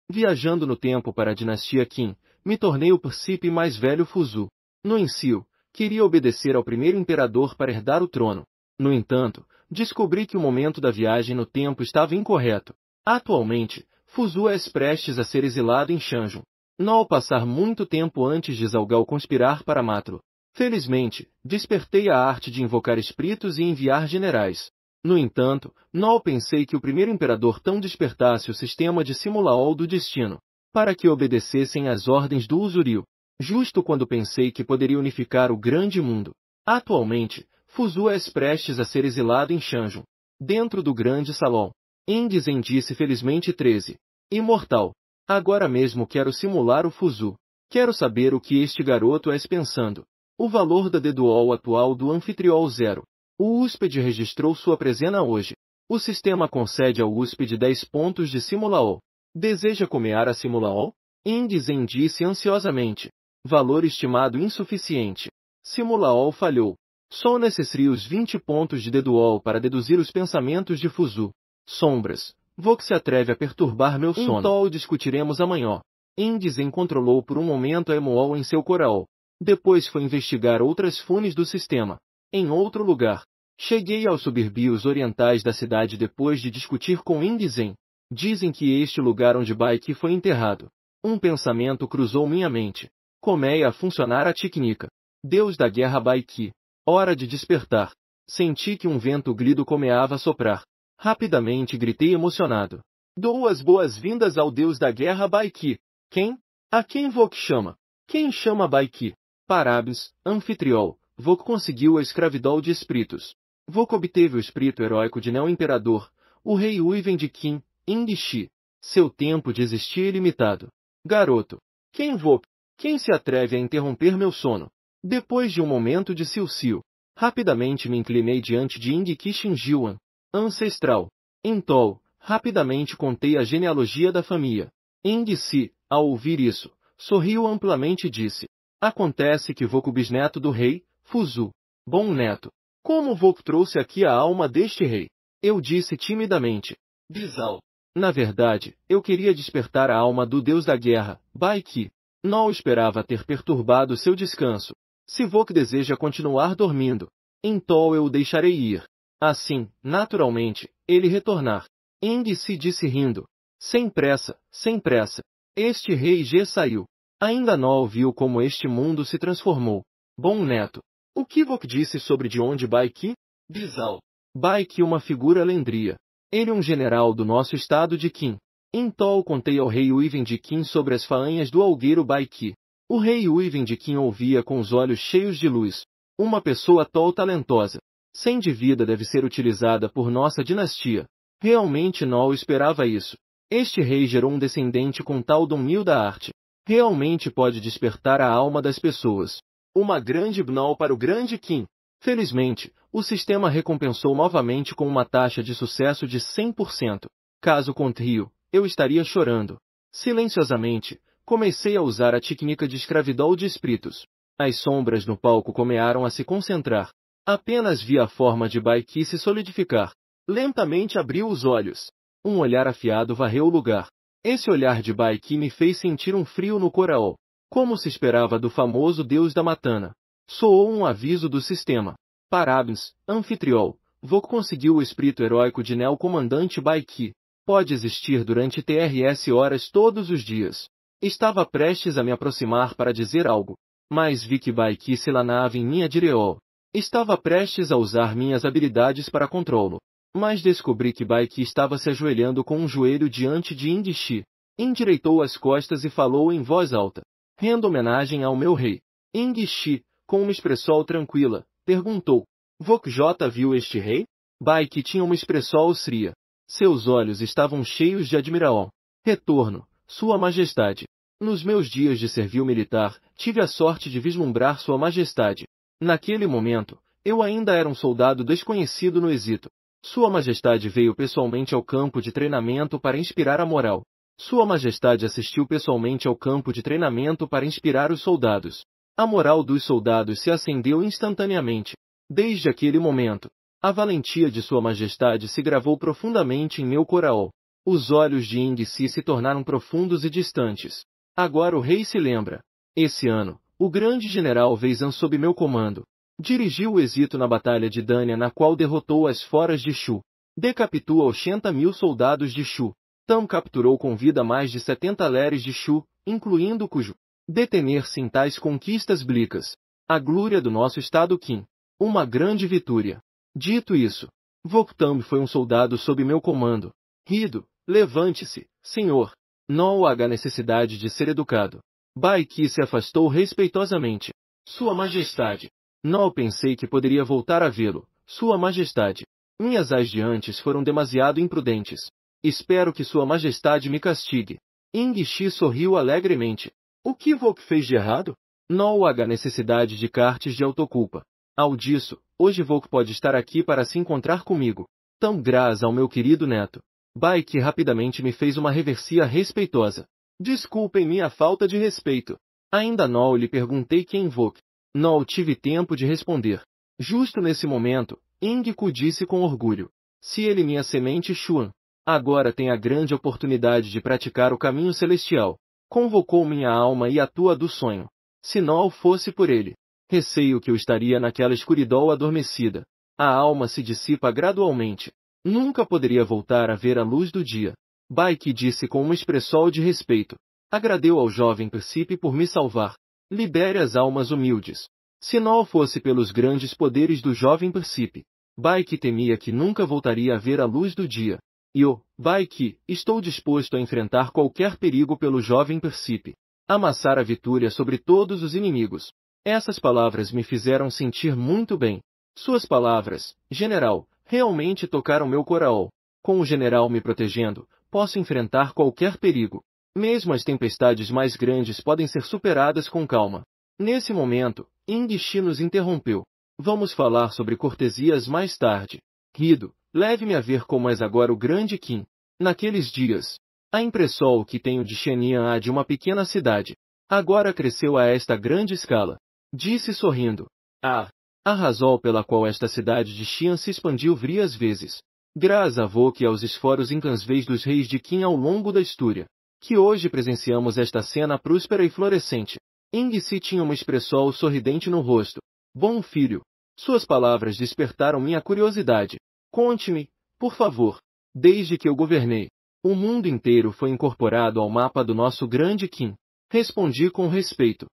Viajando no tempo para a dinastia Qin, me tornei o príncipe mais velho Fuzu. No início, queria obedecer ao primeiro imperador para herdar o trono. No entanto, descobri que o momento da viagem no tempo estava incorreto. Atualmente, Fuzu é prestes a ser exilado em Shanjun. Não ao passar muito tempo antes de Zalgao conspirar para matá-lo. Felizmente, despertei a arte de invocar espíritos e enviar generais. No entanto, não pensei que o primeiro imperador tão despertasse o sistema de Simulaol do destino, para que obedecessem às ordens do Usuril, justo quando pensei que poderia unificar o grande mundo. Atualmente, Fuzu é prestes a ser exilado em Shanjun, dentro do grande salão. Indizen disse felizmente 13. Imortal. Agora mesmo quero simular o Fuzu. Quero saber o que este garoto é pensando. O valor da deduol atual do anfitriol 0. O hóspede registrou sua presença hoje. O sistema concede ao hóspede 10 pontos de Simulaol. Deseja comer a Simulaol? Indizen disse ansiosamente. Valor estimado insuficiente. Simulaol falhou. Só necessito os 20 pontos de deduol para deduzir os pensamentos de Fuzu. Sombras. Vok se atreve a perturbar meu sono. Então discutiremos amanhã. Indizen controlou por um momento a Emool em seu coraol. Depois foi investigar outras funes do sistema. Em outro lugar. Cheguei aos suburbios orientais da cidade depois de discutir com Indizen. Dizem que este lugar onde Baiki foi enterrado. Um pensamento cruzou minha mente. Comeia a funcionar a técnica. Deus da guerra Baiki. Hora de despertar. Senti que um vento glido comeava a soprar. Rapidamente gritei emocionado. Dou as boas-vindas ao Deus da guerra Baiki. Quem? A quem Vok chama? Quem chama Baiki? Parabéns, anfitriol. Vok conseguiu a escravidão de espíritos. Vok obteve o espírito heróico de Neo-Imperador, o rei Uiven de Qin, Indishi. Seu tempo de existir é ilimitado. Garoto. Quem Vok? Quem se atreve a interromper meu sono? Depois de um momento de silcio, rapidamente me inclinei diante de Indiki Shinjiwan, ancestral. Então, rapidamente contei a genealogia da família. Indici, ao ouvir isso, sorriu amplamente e disse. Acontece que Vok bisneto do rei, Fuzu. Bom neto. Como Vok trouxe aqui a alma deste rei? Eu disse timidamente. Bizal. Na verdade, eu queria despertar a alma do deus da guerra, Baiki. Não esperava ter perturbado seu descanso. Se Vok deseja continuar dormindo, então eu o deixarei ir. Assim, naturalmente, ele retornar. Indici disse rindo. Sem pressa, sem pressa. Este rei já saiu. Ainda não viu como este mundo se transformou. Bom neto. O que Vok disse sobre de onde Baiki? Bizal. Baiki uma figura lendria. Ele um general do nosso estado de Qin. Então contei ao rei Uiven de Qin sobre as faanhas do algueiro Baiki. O rei Uiven de Qin ouvia com os olhos cheios de luz. Uma pessoa tão talentosa. Sem dívida deve ser utilizada por nossa dinastia. Realmente não esperava isso. Este rei gerou um descendente com tal domínio da arte. Realmente pode despertar a alma das pessoas. Uma grande bnol para o grande Qin. Felizmente, o sistema recompensou novamente com uma taxa de sucesso de 100%. Caso contrário, eu estaria chorando. Silenciosamente, comecei a usar a técnica de escravidão de espíritos. As sombras no palco começaram a se concentrar. Apenas vi a forma de Baiki se solidificar. Lentamente abriu os olhos. Um olhar afiado varreu o lugar. Esse olhar de Baiki me fez sentir um frio no coração. Como se esperava do famoso deus da matana. Soou um aviso do sistema. Parabéns, anfitriol. Vok conseguiu o espírito heróico de Neo-Comandante Baiki. Pode existir durante TRS horas todos os dias. Estava prestes a me aproximar para dizer algo. Mas vi que Baiki se lanava em minha direção. Estava prestes a usar minhas habilidades para controlo. Mas descobri que Baiki estava se ajoelhando com um joelho diante de Indishi. Endireitou as costas e falou em voz alta. Rendo homenagem ao meu rei. Indishi, com uma expressão tranquila, perguntou. Vok J viu este rei? Baiki tinha uma expressão fria. Seus olhos estavam cheios de admiração. Retorno, Sua Majestade. Nos meus dias de serviço militar, tive a sorte de vislumbrar Sua Majestade. Naquele momento, eu ainda era um soldado desconhecido no Egito. Sua Majestade veio pessoalmente ao campo de treinamento para inspirar a moral. Sua Majestade assistiu pessoalmente ao campo de treinamento para inspirar os soldados. A moral dos soldados se acendeu instantaneamente. Desde aquele momento, a valentia de Sua Majestade se gravou profundamente em meu coração. Os olhos de Ingsi se tornaram profundos e distantes. Agora o rei se lembra. Esse ano, o grande general Vezan sob meu comando dirigiu o êxito na batalha de Dânia, na qual derrotou as foras de Shu. Decapitou 80.000 soldados de Shu. Tam capturou com vida mais de 70 leres de Shu, incluindo Cujo. Detener-se em tais conquistas blicas. A glória do nosso estado Qin. Uma grande vitória. Dito isso, Voktam foi um soldado sob meu comando. Rido, levante-se, senhor. Não há necessidade de ser educado. Bai Qi se afastou respeitosamente. Sua Majestade. Não pensei que poderia voltar a vê-lo, Sua Majestade. Minhas ações de antes foram demasiado imprudentes. Espero que Sua Majestade me castigue. Ingxi sorriu alegremente. O que Vok fez de errado? Não há necessidade de cartas de autoculpa. Ao disso, hoje Vok pode estar aqui para se encontrar comigo. Tão graças ao meu querido neto. Bai Qi rapidamente me fez uma reverencia respeitosa. Desculpem minha falta de respeito. Ainda não lhe perguntei quem Vok. Não tive tempo de responder. Justo nesse momento, Ingku disse com orgulho. Se ele minha semente Xuan, agora tem a grande oportunidade de praticar o caminho celestial. Convocou minha alma e a tua do sonho. Se não fosse por ele, receio que eu estaria naquela escuridão adormecida. A alma se dissipa gradualmente. Nunca poderia voltar a ver a luz do dia. Bai Qi disse com uma expressão de respeito. Agradeu ao jovem príncipe por me salvar. Libere as almas humildes. Se não fosse pelos grandes poderes do jovem príncipe, Bai Qi temia que nunca voltaria a ver a luz do dia. Eu, Bai Qi, estou disposto a enfrentar qualquer perigo pelo jovem príncipe. Amassar a vitória sobre todos os inimigos. Essas palavras me fizeram sentir muito bem. Suas palavras, general, realmente tocaram meu coração. Com o general me protegendo, posso enfrentar qualquer perigo. Mesmo as tempestades mais grandes podem ser superadas com calma. Nesse momento, Ingxi nos interrompeu. Vamos falar sobre cortesias mais tarde. Rido, leve-me a ver como és agora o grande Qin. Naqueles dias, a impressão que tenho de Xianyan a de uma pequena cidade. Agora cresceu a esta grande escala. Disse sorrindo. A razão pela qual esta cidade de Xian se expandiu várias vezes. Graças a Vok e aos esforços incansáveis dos reis de Qin ao longo da história. Que hoje presenciamos esta cena próspera e florescente. Ingxi tinha uma expressão sorridente no rosto. Bom filho. Suas palavras despertaram minha curiosidade. Conte-me, por favor. Desde que eu governei, o mundo inteiro foi incorporado ao mapa do nosso grande Qin. Respondi com respeito.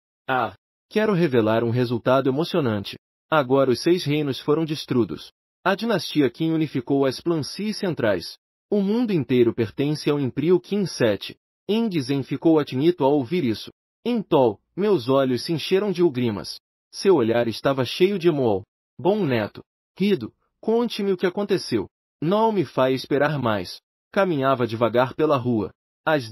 Quero revelar um resultado emocionante. Agora os 6 reinos foram destruídos. A dinastia Qin unificou as planícies centrais. O mundo inteiro pertence ao Império Qin 7. Ingzen ficou atinito ao ouvir isso. Então, meus olhos se encheram de lágrimas. Seu olhar estava cheio de emoção. Bom neto. Rido, conte-me o que aconteceu. Não me faz esperar mais. Caminhava devagar pela rua.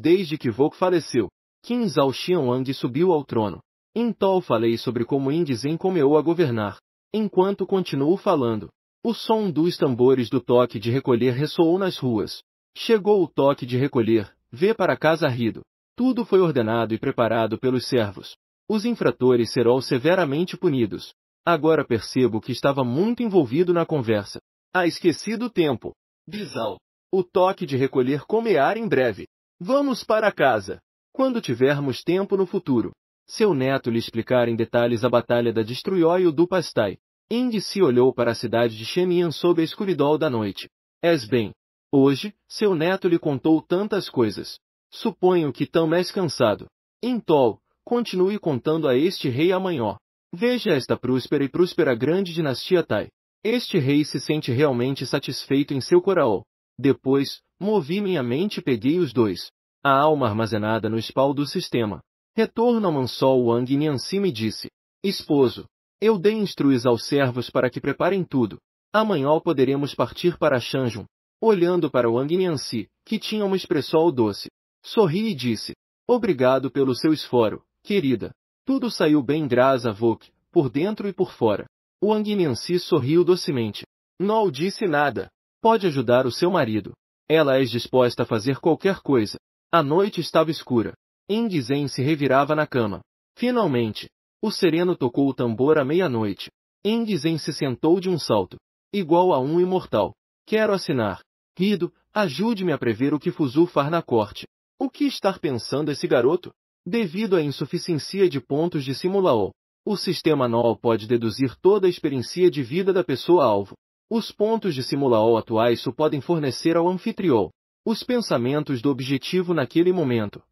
Desde que Vok faleceu, Qin Zhao Xianwang subiu ao trono. Então falei sobre como Ingzen começou a governar. Enquanto continuo falando, o som dos tambores do toque de recolher ressoou nas ruas. Chegou o toque de recolher, vê para casa Rido. Tudo foi ordenado e preparado pelos servos. Os infratores serão severamente punidos. Agora percebo que estava muito envolvido na conversa. Esquecido o tempo. Bisal. O toque de recolher começará em breve. Vamos para casa. Quando tivermos tempo no futuro. Seu neto lhe explicar em detalhes a batalha da Destruiu do Pastai. Ingxi olhou para a cidade de Xianyan sob a escuridão da noite. És bem. Hoje, seu neto lhe contou tantas coisas. Suponho que tão és cansado. Então, continue contando a este rei amanhã. Veja esta próspera grande dinastia Tai. Este rei se sente realmente satisfeito em seu coração. Depois, movi minha mente e peguei os 2. A alma armazenada no espal do sistema. Retorno a Mansol Wang Nianci me disse. Esposo, eu dei instruções aos servos para que preparem tudo. Amanhã poderemos partir para Shanjun. Olhando para Wang Nianci, que tinha uma expressão doce. Sorri e disse. Obrigado pelo seu esforço, querida. Tudo saiu bem graças a Vok, por dentro e por fora. Wang Nianci sorriu docemente. Não disse nada. Pode ajudar o seu marido. Ela é disposta a fazer qualquer coisa. A noite estava escura. Ingzen se revirava na cama. Finalmente, o sereno tocou o tambor à meia-noite. Ingzen se sentou de um salto. Igual a um imortal. Quero assinar. Rido, Ajude-me a prever o que Fuzu faz na corte. O que está pensando esse garoto? Devido à insuficiência de pontos de Simulaol, o sistema NOL pode deduzir toda a experiência de vida da pessoa-alvo. Os pontos de Simulaol atuais só podem fornecer ao anfitrião os pensamentos do objetivo naquele momento.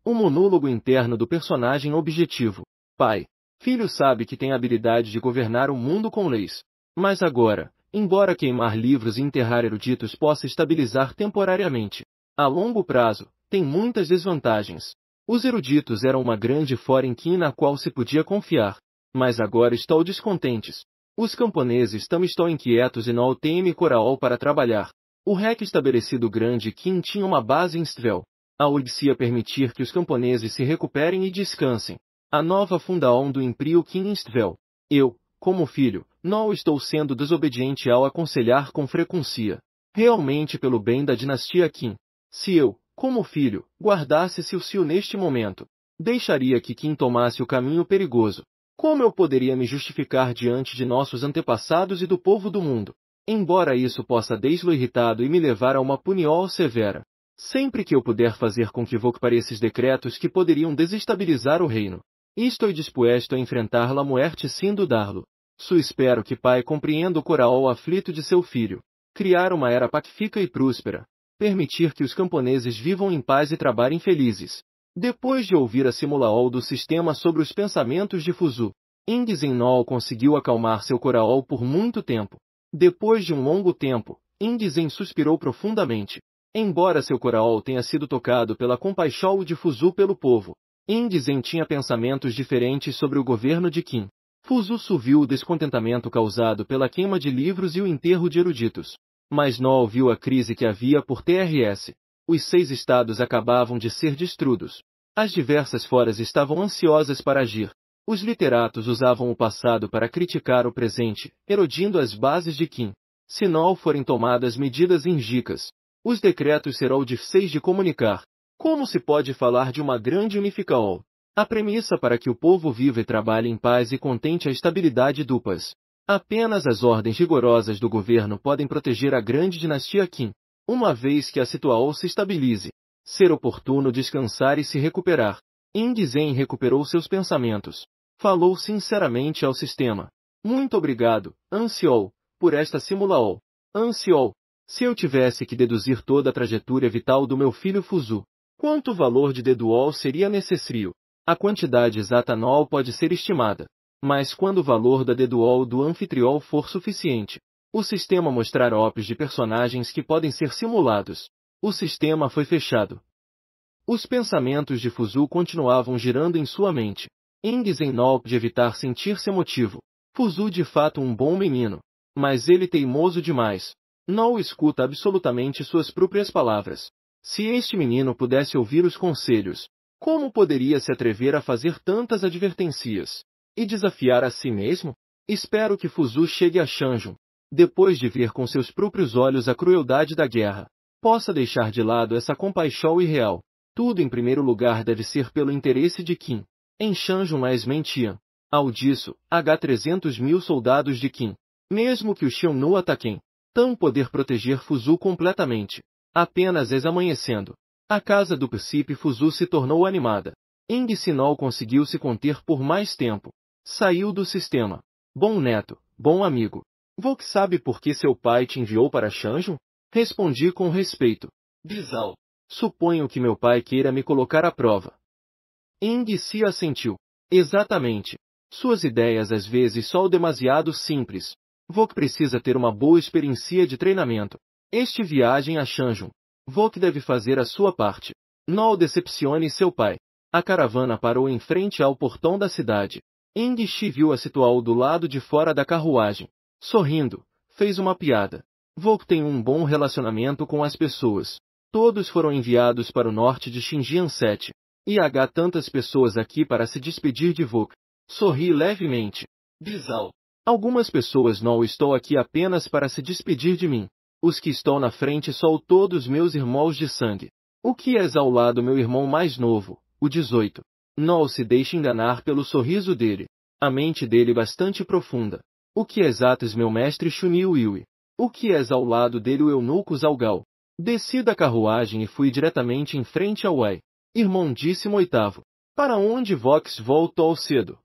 O monólogo interno do personagem objetivo. Pai. Filho sabe que tem a habilidade de governar o mundo com leis. Mas agora, embora queimar livros e enterrar eruditos possa estabilizar temporariamente, a longo prazo, tem muitas desvantagens. Os eruditos eram uma grande forenquim na qual se podia confiar, mas agora estão descontentes. Os camponeses também estão inquietos e não têm coraol para trabalhar. O REC estabelecido grande Kim tinha uma base em Stvel. A urgia permitir que os camponeses se recuperem e descansem. A nova fundação do Império Kim em Stvel. Eu, como filho, não estou sendo desobediente ao aconselhar com frequência. Realmente pelo bem da dinastia Kim. Se eu, como filho, guardasse-se o cio neste momento, deixaria que Kim tomasse o caminho perigoso. Como eu poderia me justificar diante de nossos antepassados e do povo do mundo? Embora isso possa deixá-lo irritado e me levar a uma punição severa. Sempre que eu puder fazer com que vogue para esses decretos que poderiam desestabilizar o reino, estou disposto a enfrentar la muerte sem dudar-lo. Espero que pai compreenda o coração aflito de seu filho. Criar uma era pacífica e próspera. Permitir que os camponeses vivam em paz e trabalhem felizes. Depois de ouvir a simulação do sistema sobre os pensamentos de Fuzu, Indzenol conseguiu acalmar seu coração por muito tempo. Depois de um longo tempo, Indzen suspirou profundamente. Embora seu coração tenha sido tocado pela compaixão de Fuzu pelo povo, Indzen tinha pensamentos diferentes sobre o governo de Kim. Fuzu viu o descontentamento causado pela queima de livros e o enterro de eruditos. Mas não viu a crise que havia por TRS. Os 6 estados acabavam de ser destruídos. As diversas foras estavam ansiosas para agir. Os literatos usavam o passado para criticar o presente, erodindo as bases de Kim. Se não forem tomadas medidas enérgicas, os decretos serão difíceis de comunicar. Como se pode falar de uma grande unificação? A premissa para que o povo viva e trabalhe em paz e contente a estabilidade do paz. Apenas as ordens rigorosas do governo podem proteger a grande dinastia Kim. Uma vez que a situação se estabilize, ser oportuno descansar e se recuperar. Indzen recuperou seus pensamentos. Falou sinceramente ao sistema. Muito obrigado, Ansiol, por esta simulação. Ansiol, se eu tivesse que deduzir toda a trajetória vital do meu filho Fuzu, quanto valor de deduol seria necessário? A quantidade exata não pode ser estimada. Mas quando o valor da deduol do anfitriol for suficiente, o sistema mostrará ópios de personagens que podem ser simulados. O sistema foi fechado. Os pensamentos de Fuzu continuavam girando em sua mente. Indzen não pôde evitar sentir-se emotivo. Fuzu de fato um bom menino. Mas ele teimoso demais. Não escuta absolutamente suas próprias palavras. Se este menino pudesse ouvir os conselhos, como poderia se atrever a fazer tantas advertências? E desafiar a si mesmo? Espero que Fuzu chegue a Shanjun, depois de ver com seus próprios olhos a crueldade da guerra, possa deixar de lado essa compaixão irreal. Tudo em primeiro lugar deve ser pelo interesse de Kim. Em Shanjun mais mentiam. Ao disso, 300.000 soldados de Kim. Mesmo que o Xiongnu ataquem, tão poder proteger Fuzu completamente. Apenas amanhecendo. A casa do príncipe Fuzu se tornou animada. Indzinol conseguiu se conter por mais tempo. Saiu do sistema. Bom neto, bom amigo. Vok sabe por que seu pai te enviou para Shanjun? Respondi com respeito. Bizal. Suponho que meu pai queira me colocar à prova. Indzi assentiu. Exatamente. Suas ideias às vezes são demasiado simples. Vok precisa ter uma boa experiência de treinamento. Este viagem a Shanjun. Vok deve fazer a sua parte. Não decepcione seu pai. A caravana parou em frente ao portão da cidade. Indzi viu a situação do lado de fora da carruagem. Sorrindo, fez uma piada. Vok tem um bom relacionamento com as pessoas. Todos foram enviados para o norte de Xinjiang 7. E há tantas pessoas aqui para se despedir de Vok. Sorri levemente. Bizal. Algumas pessoas não estão aqui apenas para se despedir de mim. Os que estão na frente são todos meus irmãos de sangue. O que és ao lado meu irmão mais novo, o 18. Não se deixe enganar pelo sorriso dele. A mente dele bastante profunda. O que exatas meu mestre Shuniu Yui? O que és ao lado dele o eunuco Zalgal? Desci da carruagem e fui diretamente em frente ao Uai. Irmão, disse-me oitavo. Para onde Vox voltou cedo?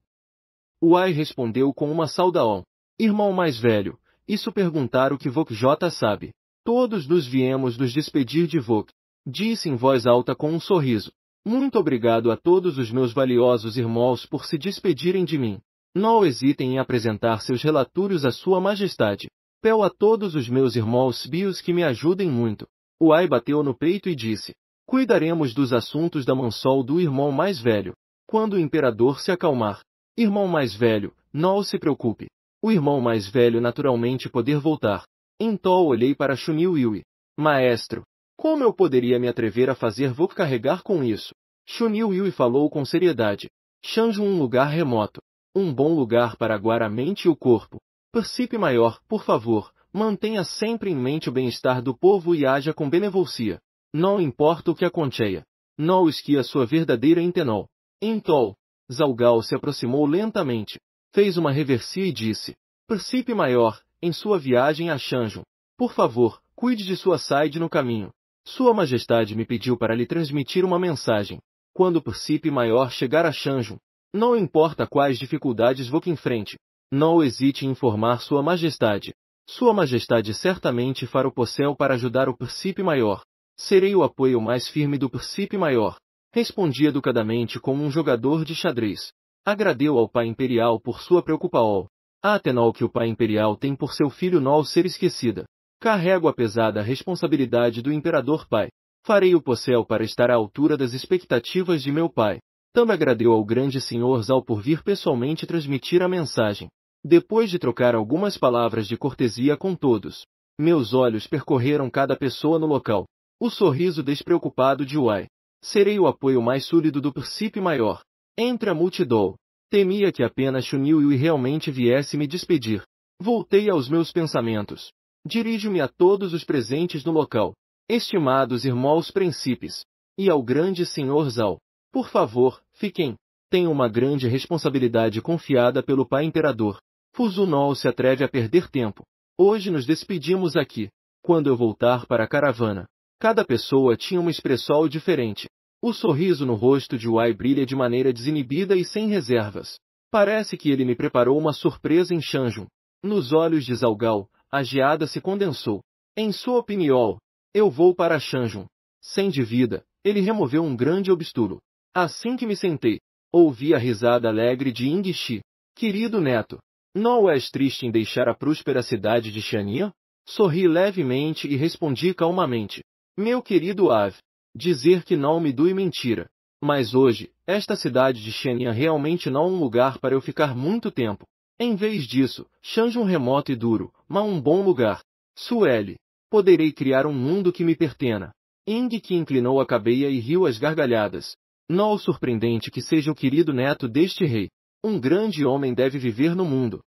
Uai respondeu com uma saudação. Irmão mais velho, isso perguntar o que Vox J sabe. Todos nos viemos nos despedir de Vox. Disse em voz alta com um sorriso. Muito obrigado a todos os meus valiosos irmãos por se despedirem de mim. Não hesitem em apresentar seus relatórios à Sua Majestade. Pel a todos os meus irmãos bios que me ajudem muito. Uai bateu no peito e disse. Cuidaremos dos assuntos da mansol do irmão mais velho. Quando o imperador se acalmar. Irmão mais velho, não se preocupe. O irmão mais velho naturalmente poder voltar. Então olhei para Shunil Yui. Maestro, como eu poderia me atrever a fazer vou carregar com isso? Shunil Yui falou com seriedade. Shanju um lugar remoto. Um bom lugar para aguar a mente e o corpo. Príncipe maior, por favor, mantenha sempre em mente o bem-estar do povo e haja com benevolência. Não importa o que aconteça. Não esqueça sua verdadeira intenção. Então, Zalgal se aproximou lentamente. Fez uma reversia e disse. Príncipe maior, em sua viagem a Shanju, por favor, cuide de sua saída no caminho. Sua Majestade me pediu para lhe transmitir uma mensagem. Quando o príncipe maior chegar a Shanju, não importa quais dificuldades vou que enfrente, não hesite em informar Sua Majestade. Sua Majestade certamente fará o possível para ajudar o príncipe maior. Serei o apoio mais firme do príncipe maior. Respondi educadamente como um jogador de xadrez. Agradeu ao pai imperial por sua preocupação. A atenol que o pai imperial tem por seu filho não ser esquecida. Carrego a pesada responsabilidade do imperador pai. Farei o possível para estar à altura das expectativas de meu pai. Também agradeu ao grande senhor Zal por vir pessoalmente transmitir a mensagem. Depois de trocar algumas palavras de cortesia com todos, meus olhos percorreram cada pessoa no local. O sorriso despreocupado de Uai. Serei o apoio mais sólido do príncipe maior. Entre a multidão, temia que apenas Shunil Yui realmente viesse me despedir. Voltei aos meus pensamentos. Dirijo-me a todos os presentes no local. Estimados irmãos príncipes. E ao grande senhor Zal. Por favor, fiquem. Tenho uma grande responsabilidade confiada pelo pai imperador. Fuzu não se atreve a perder tempo. Hoje nos despedimos aqui. Quando eu voltar para a caravana, cada pessoa tinha uma expressão diferente. O sorriso no rosto de Uai brilha de maneira desinibida e sem reservas. Parece que ele me preparou uma surpresa em Shanju. Nos olhos de Zalgal, a geada se condensou. Em sua opinião, eu vou para Shanju. Sem dúvida, ele removeu um grande obstáculo. Assim que me sentei, ouvi a risada alegre de Yingxi. Querido neto, não és triste em deixar a próspera cidade de Xian'an? Sorri levemente e respondi calmamente. Meu querido Ave, dizer que não me dói mentira. Mas hoje, esta cidade de Xian'an realmente não é um lugar para eu ficar muito tempo. Em vez disso, Shanju um remoto e duro, mas um bom lugar. Sueli, poderei criar um mundo que me pertena. Ying que inclinou a cabeça e riu às gargalhadas. Não é surpreendente que seja o querido neto deste rei. Um grande homem deve viver no mundo.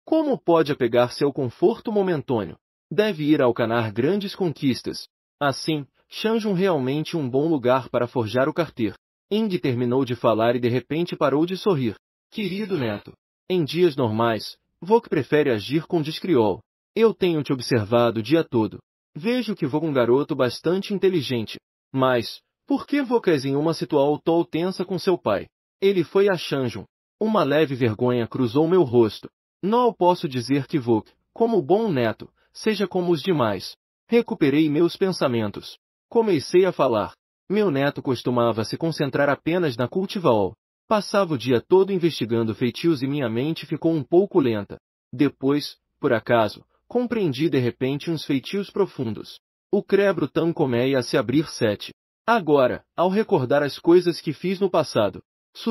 Como pode apegar-se ao conforto momentâneo? Deve ir alcançar grandes conquistas. Assim, Shanju realmente um bom lugar para forjar o carter. Ying terminou de falar e de repente parou de sorrir. Querido neto, em dias normais, Vok prefere agir com discriol. Eu tenho te observado o dia todo. Vejo que Vok um garoto bastante inteligente. Mas, por que Vok és em uma situação tão tensa com seu pai? Ele foi a Shanju. Uma leve vergonha cruzou meu rosto. Não posso dizer que Vok, como bom neto, seja como os demais. Recuperei meus pensamentos. Comecei a falar. Meu neto costumava se concentrar apenas na cultivação. Passava o dia todo investigando feitios e minha mente ficou um pouco lenta. Depois, por acaso, compreendi de repente uns feitios profundos. O cérebro tão comeia a se abrir 7. Agora, ao recordar as coisas que fiz no passado,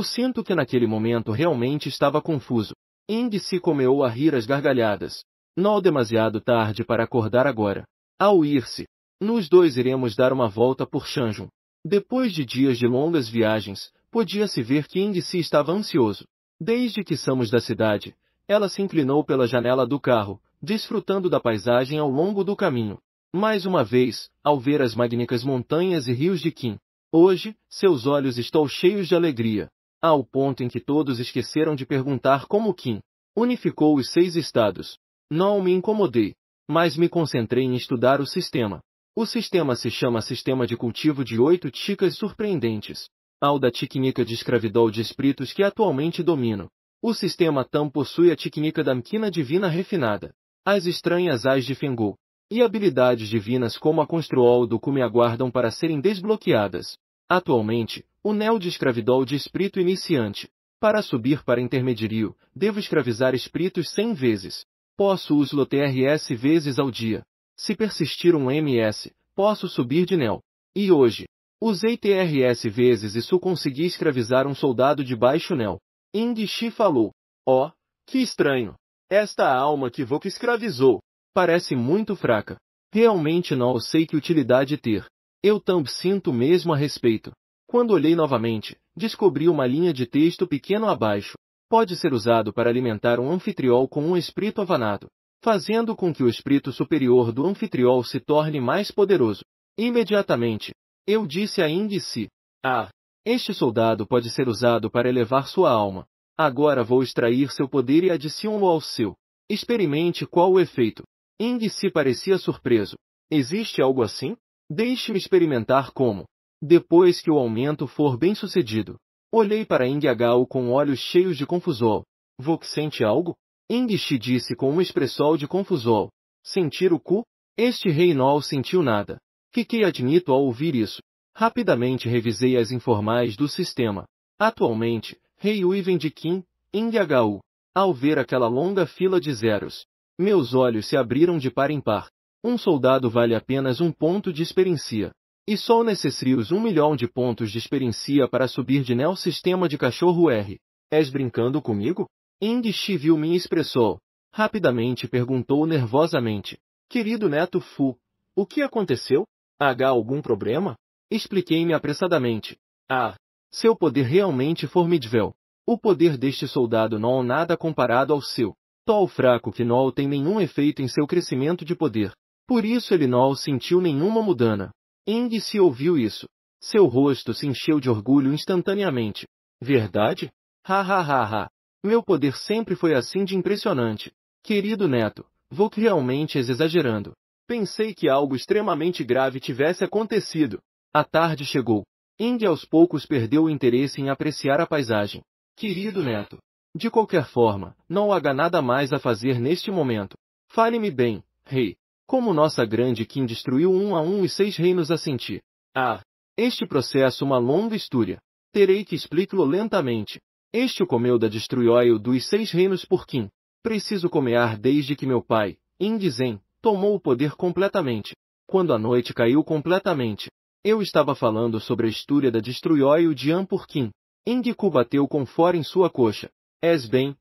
sinto que naquele momento realmente estava confuso. Ying se começou a rir às gargalhadas. Não demasiado tarde para acordar agora. Ao ir-se, nós dois iremos dar uma volta por Shanju. Depois de dias de longas viagens, podia-se ver que Ying se estava ansioso. Desde que saímos da cidade, ela se inclinou pela janela do carro, desfrutando da paisagem ao longo do caminho. Mais uma vez, ao ver as magníficas montanhas e rios de Qin. Hoje, seus olhos estão cheios de alegria. Ao ponto em que todos esqueceram de perguntar como Qin unificou os 6 estados. Não me incomodei, mas me concentrei em estudar o sistema. O sistema se chama Sistema de Cultivo de 8 Chicas Surpreendentes. Ao da técnica de escravidão de espíritos que atualmente domino. O sistema TAM possui a técnica da Mquina Divina Refinada, as estranhas Ais de Fengou, e habilidades divinas como a Construol do Ku me aguardam para serem desbloqueadas. Atualmente, o Neo de escravidão de espírito iniciante. Para subir para intermediário, devo escravizar espíritos 100 vezes. Posso usá-lo TRS vezes ao dia. Se persistir um MS, posso subir de Neo. E hoje, usei TRS vezes e só consegui escravizar um soldado de baixo Neo. Ying Shi falou. Oh, que estranho. Esta alma que Vok escravizou parece muito fraca. Realmente não sei que utilidade ter. Eu também sinto mesmo a respeito. Quando olhei novamente, descobri uma linha de texto pequeno abaixo. Pode ser usado para alimentar um anfitriol com um espírito avanado, fazendo com que o espírito superior do anfitriol se torne mais poderoso. Imediatamente, eu disse a Ying-Si. Este soldado pode ser usado para elevar sua alma. Agora vou extrair seu poder e adicioná-lo ao seu. Experimente qual o efeito. Ying-Si parecia surpreso. Existe algo assim? Deixe-me experimentar como. Depois que o aumento for bem sucedido. Olhei para Ying-Agao com olhos cheios de confusão. Vok sente algo? Ying-Shi disse com uma expressão de confusão. Sentir o cu? Este rei não sentiu nada. Fiquei admito ao ouvir isso. Rapidamente revisei as informais do sistema. Atualmente, Rei Ui vem de Kim, Ying-Agao. Ao ver aquela longa fila de zeros, meus olhos se abriram de par em par. Um soldado vale apenas 1 ponto de experiência. E só necessarios 1 milhão de pontos de experiência para subir de Neo Sistema de Cachorro R. És brincando comigo? Ying-Shi viu minha expressão. Rapidamente perguntou nervosamente. Querido Neto Fu, o que aconteceu? Há algum problema? Expliquei-me apressadamente. Seu poder realmente formidável. O poder deste soldado não é nada comparado ao seu. Tão fraco que não tem nenhum efeito em seu crescimento de poder. Por isso ele não sentiu nenhuma mudança. Ying-Si ouviu isso. Seu rosto se encheu de orgulho instantaneamente. Verdade? Meu poder sempre foi assim de impressionante. Querido neto, vou que realmente és exagerando. Pensei que algo extremamente grave tivesse acontecido. A tarde chegou. Ying aos poucos perdeu o interesse em apreciar a paisagem. Querido neto. De qualquer forma, não há nada mais a fazer neste momento. Fale-me bem, rei. Como nossa grande Kim destruiu 1 a 1 os 6 reinos a sentir. Este processo uma longa história. Terei que explicá-lo lentamente. Este o comeu da destruição dos 6 reinos por Kim. Preciso comear desde que meu pai, Ying Zen, tomou o poder completamente. Quando a noite caiu completamente. Eu estava falando sobre a história da destruição de An por Kim. Ying-Ku bateu com fora em sua coxa. És bem.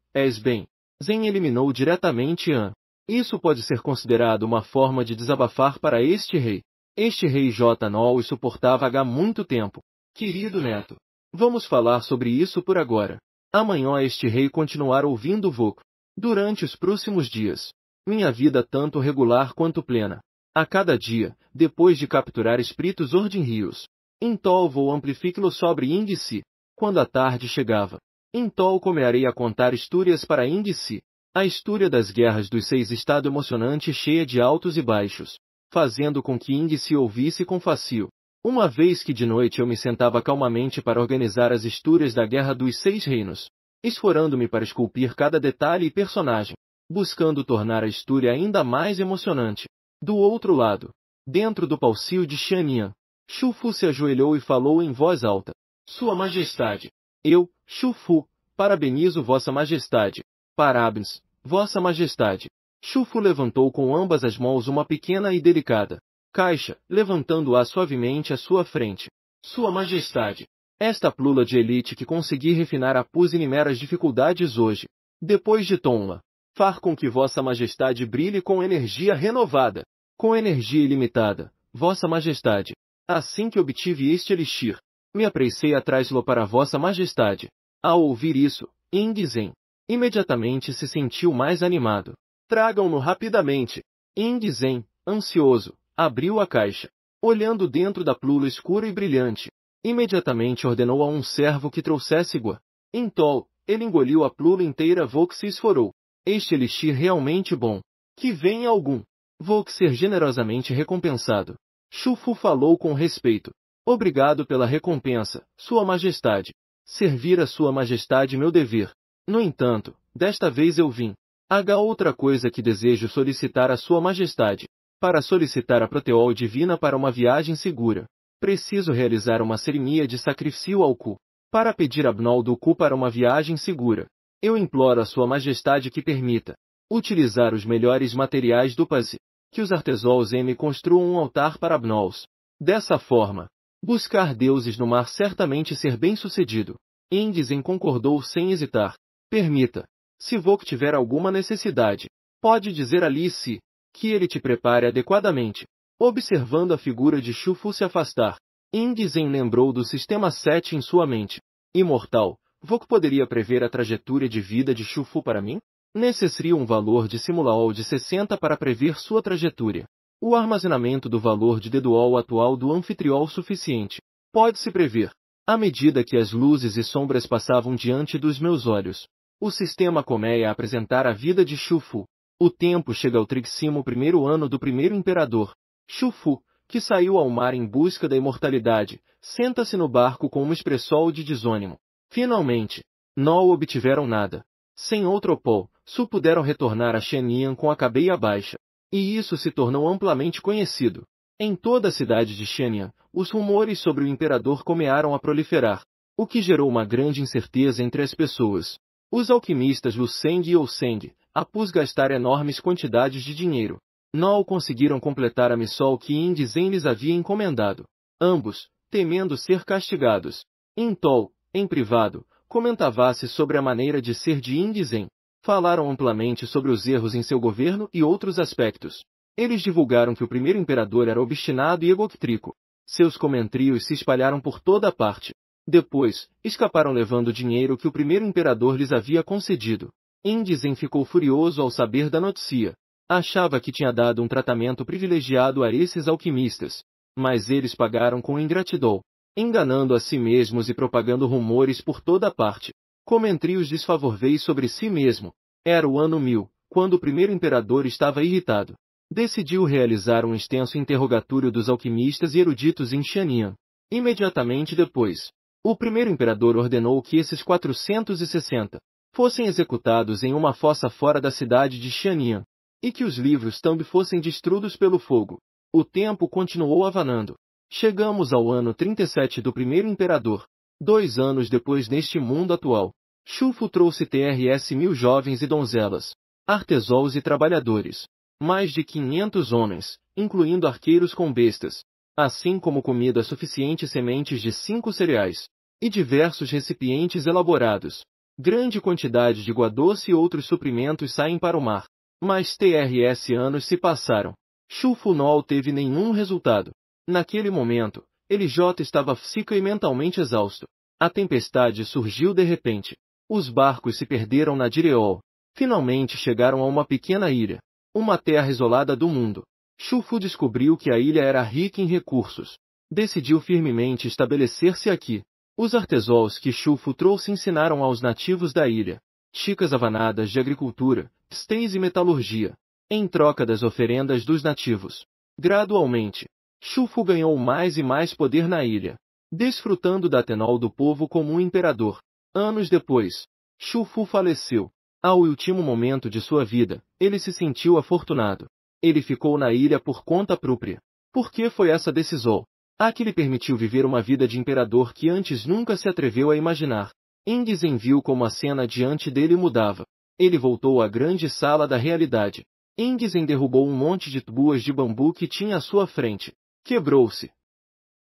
Zen eliminou diretamente An. Isso pode ser considerado uma forma de desabafar para este rei. Este rei J. Nol suportava H muito tempo. Querido neto. Vamos falar sobre isso por agora. Amanhã este rei continuar ouvindo Vok. Durante os próximos dias. Minha vida tanto regular quanto plena. A cada dia, depois de capturar espíritos ordinrios. Então vou amplificá-lo sobre Ying-Si. Quando a tarde chegava. Então começarei a contar histórias para Ying-Si. A história das guerras dos 6 estado emocionante e cheia de altos e baixos. Fazendo com que Ying-Si ouvisse com fácil. Uma vez que de noite eu me sentava calmamente para organizar as histórias da Guerra dos 6 Reinos. Esforando-me para esculpir cada detalhe e personagem. Buscando tornar a história ainda mais emocionante. Do outro lado, dentro do palácio de Xianyan, Xu Fu se ajoelhou e falou em voz alta. Sua Majestade. Eu, Xu Fu, parabenizo Vossa Majestade. Parabéns, Vossa Majestade. Xu Fu levantou com ambas as mãos uma pequena e delicada caixa, levantando-a suavemente à sua frente. Sua Majestade. Esta plula de elite que consegui refinar após inumeras dificuldades hoje. Depois de Tonla. Far com que Vossa Majestade brilhe com energia renovada. Com energia ilimitada, Vossa Majestade. Assim que obtive este elixir, me apressei a trazê-lo para Vossa Majestade. Ao ouvir isso, Ying Zen imediatamente se sentiu mais animado. Tragam-no rapidamente. Ying Zen, ansioso, abriu a caixa. Olhando dentro da plula escura e brilhante, imediatamente ordenou a um servo que trouxesse água. Então, ele engoliu a plula inteira. Vou que se esforou. Este elixir realmente bom. Que venha algum. Vou que ser generosamente recompensado. Shufu falou com respeito. Obrigado pela recompensa, Sua Majestade. Servir a Sua Majestade meu dever. No entanto, desta vez eu vim. Há outra coisa que desejo solicitar a Sua Majestade. Para solicitar a proteol divina para uma viagem segura, preciso realizar uma cerimônia de sacrifício ao Ku. Para pedir Abnol do Ku para uma viagem segura, eu imploro a Sua Majestade que permita utilizar os melhores materiais do Pasi, que os artesols me construam um altar para Abnols. Dessa forma, buscar deuses no mar certamente ser bem-sucedido. Indisen concordou sem hesitar. Permita. Se Vok tiver alguma necessidade, pode dizer a Li-Si que ele te prepare adequadamente. Observando a figura de Shufu se afastar, Indisen lembrou do sistema 7 em sua mente. Imortal, Vok poderia prever a trajetória de vida de Shufu para mim? Necessitaria um valor de Simulaol de 60 para prever sua trajetória. O armazenamento do valor de Deduol atual do anfitriol suficiente. Pode-se prever. À medida que as luzes e sombras passavam diante dos meus olhos, o sistema começa a apresentar a vida de Shufu. O tempo chega ao 31º ano do primeiro imperador. Shufu, que saiu ao mar em busca da imortalidade, senta-se no barco com uma expressão de desânimo. Finalmente, não obtiveram nada. Sem outro opol, Su puderam retornar a Shenyang com a cabeça baixa. E isso se tornou amplamente conhecido. Em toda a cidade de Shenyang, os rumores sobre o imperador começaram a proliferar, o que gerou uma grande incerteza entre as pessoas. Os alquimistas Lu Seng e Ou Seng, após gastar enormes quantidades de dinheiro, não conseguiram completar a missão que Indisen lhes havia encomendado. Ambos, temendo ser castigados, então, em privado, comentava-se sobre a maneira de ser de Indisen. Falaram amplamente sobre os erros em seu governo e outros aspectos. Eles divulgaram que o primeiro imperador era obstinado e egocêntrico. Seus comentários se espalharam por toda a parte. Depois, escaparam levando o dinheiro que o primeiro imperador lhes havia concedido. Indisen ficou furioso ao saber da notícia. Achava que tinha dado um tratamento privilegiado a esses alquimistas. Mas eles pagaram com ingratidão, enganando a si mesmos e propagando rumores por toda a parte. Comentários desfavoráveis sobre si mesmo. Era o ano 1000, quando o primeiro imperador estava irritado. Decidiu realizar um extenso interrogatório dos alquimistas e eruditos em Shenyang. Imediatamente depois, o primeiro imperador ordenou que esses 460 fossem executados em uma fossa fora da cidade de Shenyang, e que os livros também fossem destruídos pelo fogo. O tempo continuou avançando. Chegamos ao ano 37 do primeiro imperador. 2 anos depois neste mundo atual, Shufu trouxe TRS 1000 jovens e donzelas, artesols e trabalhadores, mais de 500 homens, incluindo arqueiros com bestas, assim como comida suficiente, sementes de 5 cereais, e diversos recipientes elaborados. Grande quantidade de água doce e outros suprimentos saem para o mar. Mas TRS anos se passaram. Shufu não teve nenhum resultado. Naquele momento, ele estava física e mentalmente exausto. A tempestade surgiu de repente. Os barcos se perderam na Direol. Finalmente chegaram a uma pequena ilha, uma terra isolada do mundo. Shufu descobriu que a ilha era rica em recursos. Decidiu firmemente estabelecer-se aqui. Os artesols que Shufu trouxe ensinaram aos nativos da ilha chicas avanadas de agricultura, textéis e metalurgia, em troca das oferendas dos nativos. Gradualmente, Shufu ganhou mais e mais poder na ilha, desfrutando da atenol do povo como um imperador. Anos depois, Shufu faleceu. Ao último momento de sua vida, ele se sentiu afortunado. Ele ficou na ilha por conta própria. Por que foi essa decisão? A que lhe permitiu viver uma vida de imperador que antes nunca se atreveu a imaginar. Indisen viu como a cena diante dele mudava. Ele voltou à grande sala da realidade. Indisen derrubou um monte de tubuas de bambu que tinha à sua frente. Quebrou-se.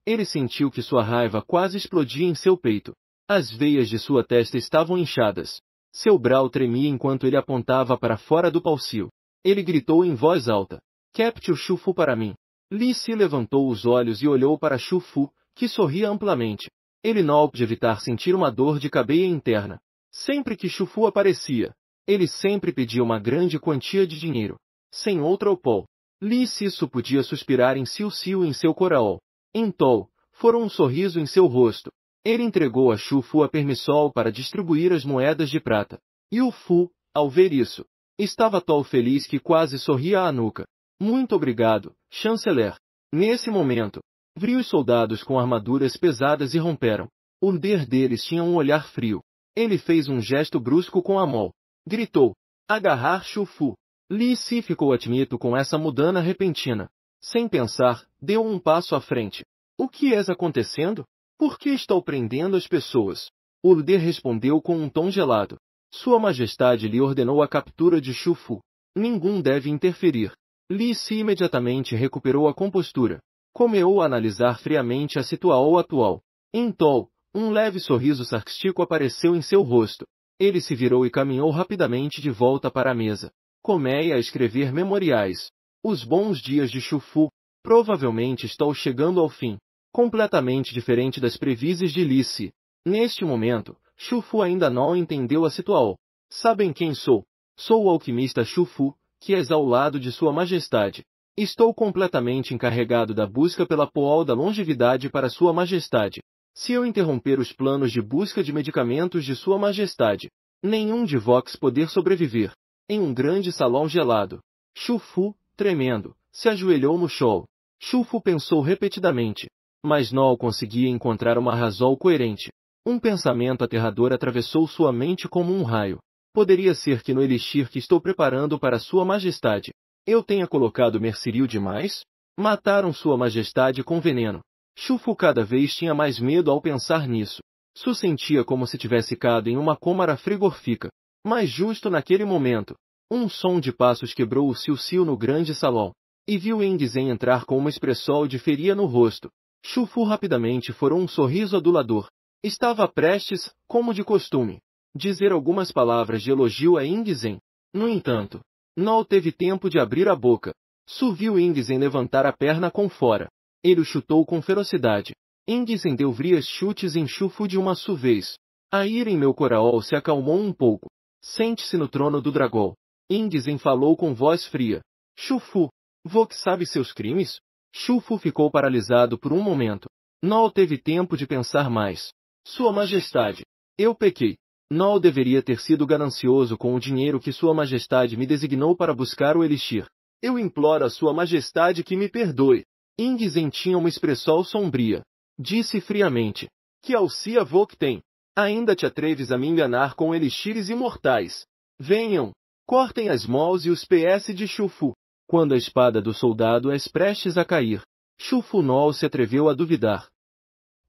Ele sentiu que sua raiva quase explodia em seu peito. As veias de sua testa estavam inchadas. Seu brau tremia enquanto ele apontava para fora do palcio. Ele gritou em voz alta: "Capte o Shufu para mim." Li-Si levantou os olhos e olhou para Shufu, que sorria amplamente. Ele não pôde evitar sentir uma dor de cabeça interna. Sempre que Shufu aparecia, ele sempre pedia uma grande quantia de dinheiro. Sem outra opol, Li-Si só podia suspirar em sil-sil em seu coraol. Então, foram um sorriso em seu rosto. Ele entregou a Shufu a permissão para distribuir as moedas de prata. E o Fu, ao ver isso, estava tão feliz que quase sorria à nuca. "Muito obrigado, chanceler." Nesse momento, vi os soldados com armaduras pesadas e romperam. O líder deles tinha um olhar frio. Ele fez um gesto brusco com a mão. Gritou: agarrar Shu-Fu. Li Si ficou atónito com essa mudança repentina. Sem pensar, deu um passo à frente. O que está acontecendo? Por que estou prendendo as pessoas? O líder respondeu com um tom gelado. Sua Majestade lhe ordenou a captura de Shu-Fu. Ninguém deve interferir. Li Si imediatamente recuperou a compostura. Começou a analisar friamente a situação atual. Então, um leve sorriso sarcástico apareceu em seu rosto. Ele se virou e caminhou rapidamente de volta para a mesa. Comecei a escrever memoriais. Os bons dias de Shu-Fu provavelmente estão chegando ao fim. Completamente diferente das previsões de Li Si. Neste momento, Shu-Fu ainda não entendeu a situação. Sabem quem sou? Sou o alquimista Shu-Fu, que és ao lado de Sua Majestade. Estou completamente encarregado da busca pela poal da longevidade para Sua Majestade. Se eu interromper os planos de busca de medicamentos de Sua Majestade, nenhum de vós poder sobreviver. Em um grande salão gelado, Shu-Fu, tremendo, se ajoelhou no chão. Shu-Fu pensou repetidamente, mas não conseguia encontrar uma razão coerente. Um pensamento aterrador atravessou sua mente como um raio. Poderia ser que no elixir que estou preparando para Sua Majestade, eu tenha colocado mercúrio demais? Mataram Sua Majestade com veneno. Shu-Fu cada vez tinha mais medo ao pensar nisso. Sentia como se tivesse ficado em uma câmara frigorífica. Mas justo naquele momento, um som de passos quebrou o silêncio no grande salão. E viu Ingzen entrar com uma expressão de feria no rosto. Shu-Fu rapidamente forou um sorriso adulador. Estava prestes, como de costume, dizer algumas palavras de elogio a Ingzen. No entanto, não teve tempo de abrir a boca. Viu Ingzen levantar a perna com fora. Ele o chutou com ferocidade. Ingzen deu vários chutes em Shu-Fu de uma só vez. A ira em meu coração se acalmou um pouco. Sente-se no trono do dragão. Ingzen falou com voz fria. Shu-Fu, você sabe seus crimes? Shu-Fu ficou paralisado por um momento. Não teve tempo de pensar mais. Sua Majestade, eu pequei. Não deveria ter sido ganancioso com o dinheiro que Sua Majestade me designou para buscar o elixir. Eu imploro a Sua Majestade que me perdoe. Ingzen tinha uma expressão sombria. Disse friamente. Que alcia você tem? Ainda te atreves a me enganar com elixires imortais? Venham! Cortem as mãos e os pés de Shu-Fu. Quando a espada do soldado é prestes a cair, Shu-Fu não se atreveu a duvidar.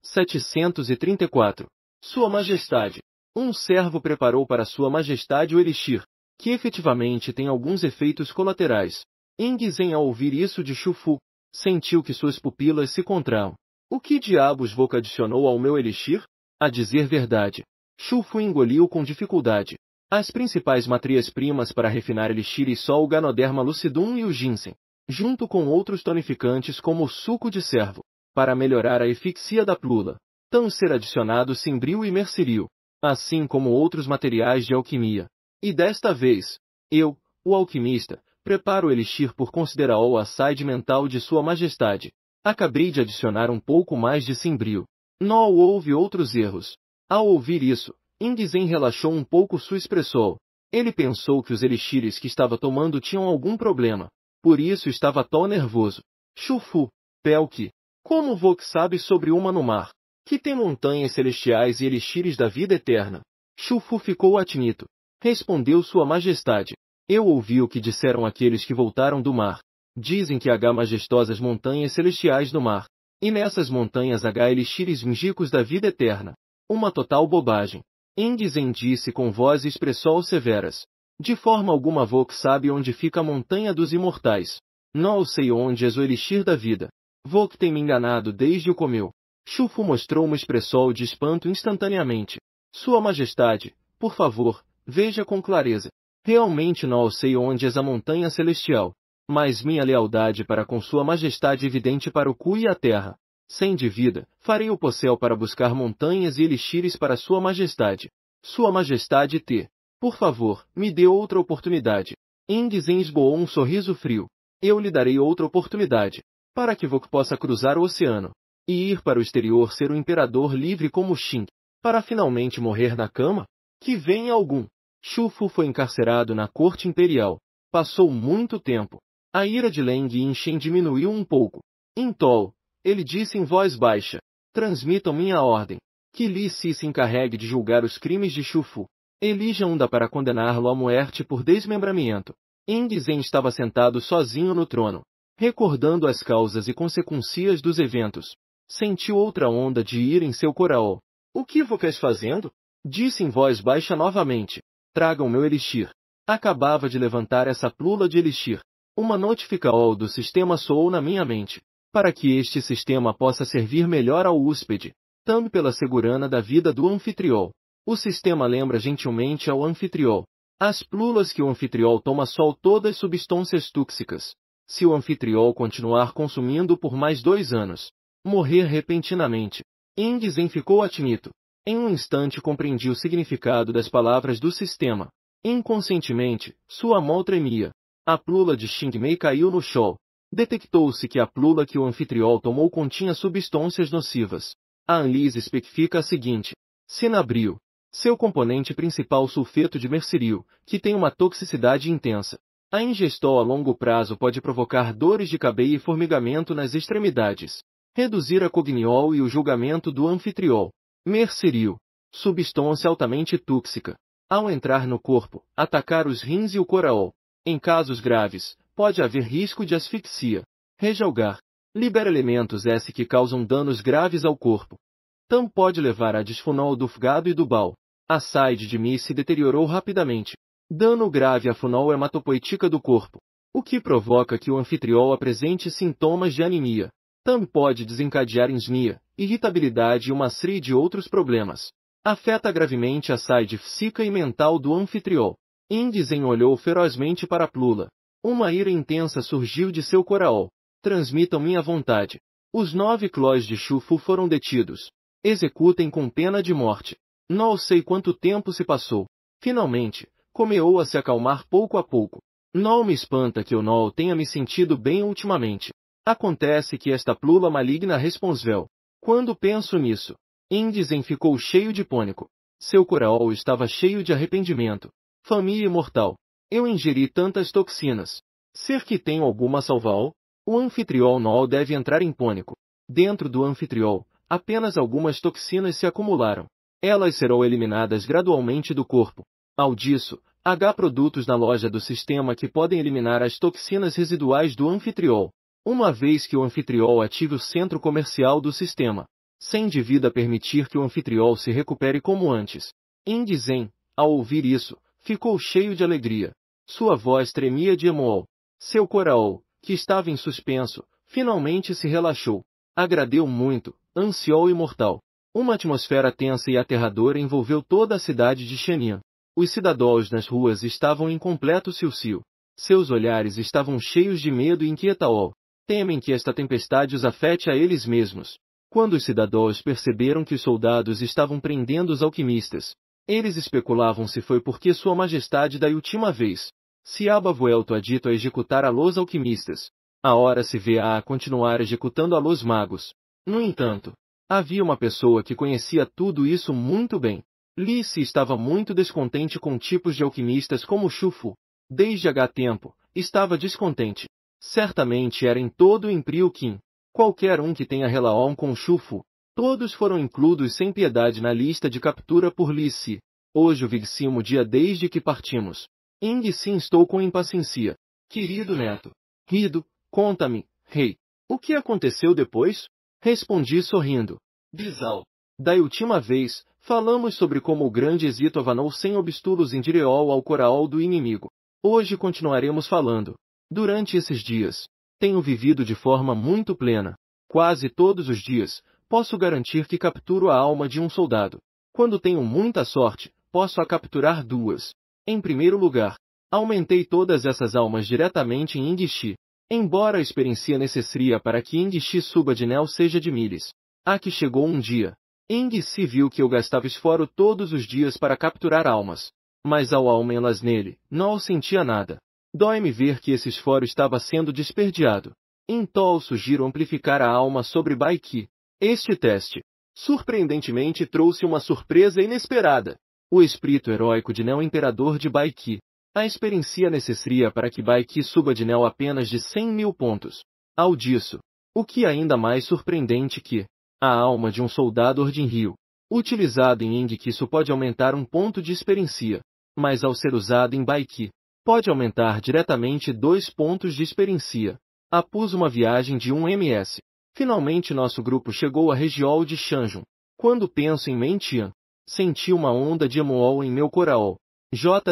734. Sua Majestade. Um servo preparou para Sua Majestade o elixir, que efetivamente tem alguns efeitos colaterais. Ingzen, ao ouvir isso de Shu-Fu, sentiu que suas pupilas se contraam. O que diabos você adicionou ao meu elixir? A dizer verdade, Shu-Fu engoliu com dificuldade. As principais matérias-primas para refinar elixires são o Ganoderma lucidum e o ginseng, junto com outros tonificantes como o suco de cervo, para melhorar a eficácia da plula. Tão ser adicionado cimbril e mercúrio, assim como outros materiais de alquimia. E desta vez, eu, o alquimista, preparo o elixir por considerar a saúde mental de Sua Majestade. Acabei de adicionar um pouco mais de cimbril. Não houve outros erros. Ao ouvir isso, Ingzen relaxou um pouco sua expressão. Ele pensou que os elixires que estava tomando tinham algum problema. Por isso estava tão nervoso. Shu-Fu, Pelk, como você sabe sobre uma no mar, que tem montanhas celestiais e elixires da vida eterna? Shu-Fu ficou atónito. Respondeu Sua Majestade. Eu ouvi o que disseram aqueles que voltaram do mar. Dizem que há majestosas montanhas celestiais no mar. E nessas montanhas há elixires mágicos da vida eterna. Uma total bobagem. Ingzen disse com voz e expressão severas. De forma alguma você sabe onde fica a montanha dos imortais. Não sei onde é o elixir da vida. Você tem me enganado desde o começo. Shu-Fu mostrou uma expressão de espanto instantaneamente. Sua Majestade, por favor, veja com clareza. Realmente não sei onde é a montanha celestial. Mas minha lealdade para com Sua Majestade é evidente para o cu e a terra. Sem dívida, farei o possível para buscar montanhas e elixires para Sua Majestade. Sua Majestade por favor, me dê outra oportunidade. Ingzen esboou um sorriso frio. Eu lhe darei outra oportunidade, para que você possa cruzar o oceano e ir para o exterior ser um imperador livre como Xing, para finalmente morrer na cama? Que venha algum. Shu-Fu foi encarcerado na corte imperial. Passou muito tempo. A ira de Leng Yinchen diminuiu um pouco. Intol, ele disse em voz baixa. Transmitam minha ordem. Que Li Si se encarregue de julgar os crimes de Shu Fu. Elija Unda para condená-lo à morte por desmembramento. Ing Zen estava sentado sozinho no trono, recordando as causas e consequências dos eventos. Sentiu outra onda de ira em seu coração. O que vocês fazendo? Disse em voz baixa novamente. Tragam meu elixir. Acabava de levantar essa plula de elixir. Uma notificação do sistema soou na minha mente. Para que este sistema possa servir melhor ao hóspede, também pela segurança da vida do anfitrião. O sistema lembra gentilmente ao anfitrião. As plulas que o anfitrião toma são todas substâncias tóxicas. Se o anfitrião continuar consumindo por mais 2 anos, morrer repentinamente. Ing Zen ficou atinito. Em um instante compreendi o significado das palavras do sistema. Inconscientemente, sua mão tremia. A plula de Xing Mei caiu no chão. Detectou-se que a plula que o anfitrião tomou continha substâncias nocivas. A análise especifica a seguinte: Cinabril. Seu componente principal sulfeto de mercúrio, que tem uma toxicidade intensa. A ingestão a longo prazo pode provocar dores de cabeça e formigamento nas extremidades. Reduzir a cognição e o julgamento do anfitrião. Mercúrio. Substância altamente tóxica. Ao entrar no corpo, atacar os rins e o coração. Em casos graves, pode haver risco de asfixia. Rejalgar. Libera elementos S que causam danos graves ao corpo. Tam pode levar a disfunção do fígado e do bal. A saúde de Mi se deteriorou rapidamente. Dano grave à função hematopoética do corpo, o que provoca que o anfitrião apresente sintomas de anemia. Tam pode desencadear insônia, irritabilidade e uma série de outros problemas. Afeta gravemente a saúde física e mental do anfitrião. Ing Zen olhou ferozmente para a plula. Uma ira intensa surgiu de seu coração. Transmitam minha vontade. Os 9 clós de Shu Fu foram detidos. Executem com pena de morte. Não sei quanto tempo se passou. Finalmente, começou a se acalmar pouco a pouco. Não me espanta que eu não tenha me sentido bem ultimamente. Acontece que esta plula maligna responsvel. Quando penso nisso, Ing Zen ficou cheio de pânico. Seu coração estava cheio de arrependimento. Família imortal. Eu ingeri tantas toxinas. Ser que tenho alguma salvação? O anfitrião não deve entrar em pânico. Dentro do anfitrião, apenas algumas toxinas se acumularam. Elas serão eliminadas gradualmente do corpo. Ao disso, há produtos na loja do sistema que podem eliminar as toxinas residuais do anfitrião. Uma vez que o anfitrião ative o centro comercial do sistema, sem devida permitir que o anfitrião se recupere como antes. Ing Zen, ao ouvir isso, ficou cheio de alegria. Sua voz tremia de emoção. Seu coração, que estava em suspenso, finalmente se relaxou. Agradeu muito, ansiou e mortal. Uma atmosfera tensa e aterradora envolveu toda a cidade de Shenyang. Os cidadãos nas ruas estavam em completo silêncio. Seus olhares estavam cheios de medo e inquietação. Temem que esta tempestade os afete a eles mesmos. Quando os cidadãos perceberam que os soldados estavam prendendo os alquimistas, eles especulavam se foi porque Sua Majestade da última vez se haba vuelto a dito a executar a los alquimistas. A hora se vê a continuar executando a los magos. No entanto, havia uma pessoa que conhecia tudo isso muito bem. Li Si estava muito descontente com tipos de alquimistas como Shu Fu. Desde tempo, estava descontente. Certamente era em todo o Império Qin. Qualquer um que tenha relação com Shu Fu. Todos foram incluídos sem piedade na lista de captura por Li Si. Hoje o 20º dia desde que partimos. Ing Sim estou com impaciência. Querido neto. Rido, conta-me, rei. O que aconteceu depois? Respondi sorrindo. Bisal. Da última vez, falamos sobre como o grande êxito avanou sem obstáculos em direção ao coração do inimigo. Hoje continuaremos falando. Durante esses dias, tenho vivido de forma muito plena. Quase todos os dias, posso garantir que capturo a alma de um soldado. Quando tenho muita sorte, posso a capturar 2. Em primeiro lugar, aumentei todas essas almas diretamente em Ingxi. Embora a experiência necessária para que Ingxi suba de Nel seja de miles. Aqui chegou um dia. Ingxi viu que eu gastava esforo todos os dias para capturar almas. Mas ao aumentá-las nele, não sentia nada. Dói-me ver que esse esforo estava sendo desperdiado. Então sugiro amplificar a alma sobre Baiki. Este teste, surpreendentemente, trouxe uma surpresa inesperada. O espírito heróico de Neo Imperador de Baiki. A experiência necessária para que Baiki suba de Neo apenas de 100.000 pontos. Ao disso, O que é ainda mais surpreendente que a alma de um soldado ordinrio, utilizado em Ing, que isso pode aumentar um ponto de experiência, mas ao ser usado em Baiki, pode aumentar diretamente 2 pontos de experiência. Após uma viagem de 1 ms, finalmente nosso grupo chegou à região de Shanjun. Quando penso em Mentian, senti uma onda de emool em meu coração.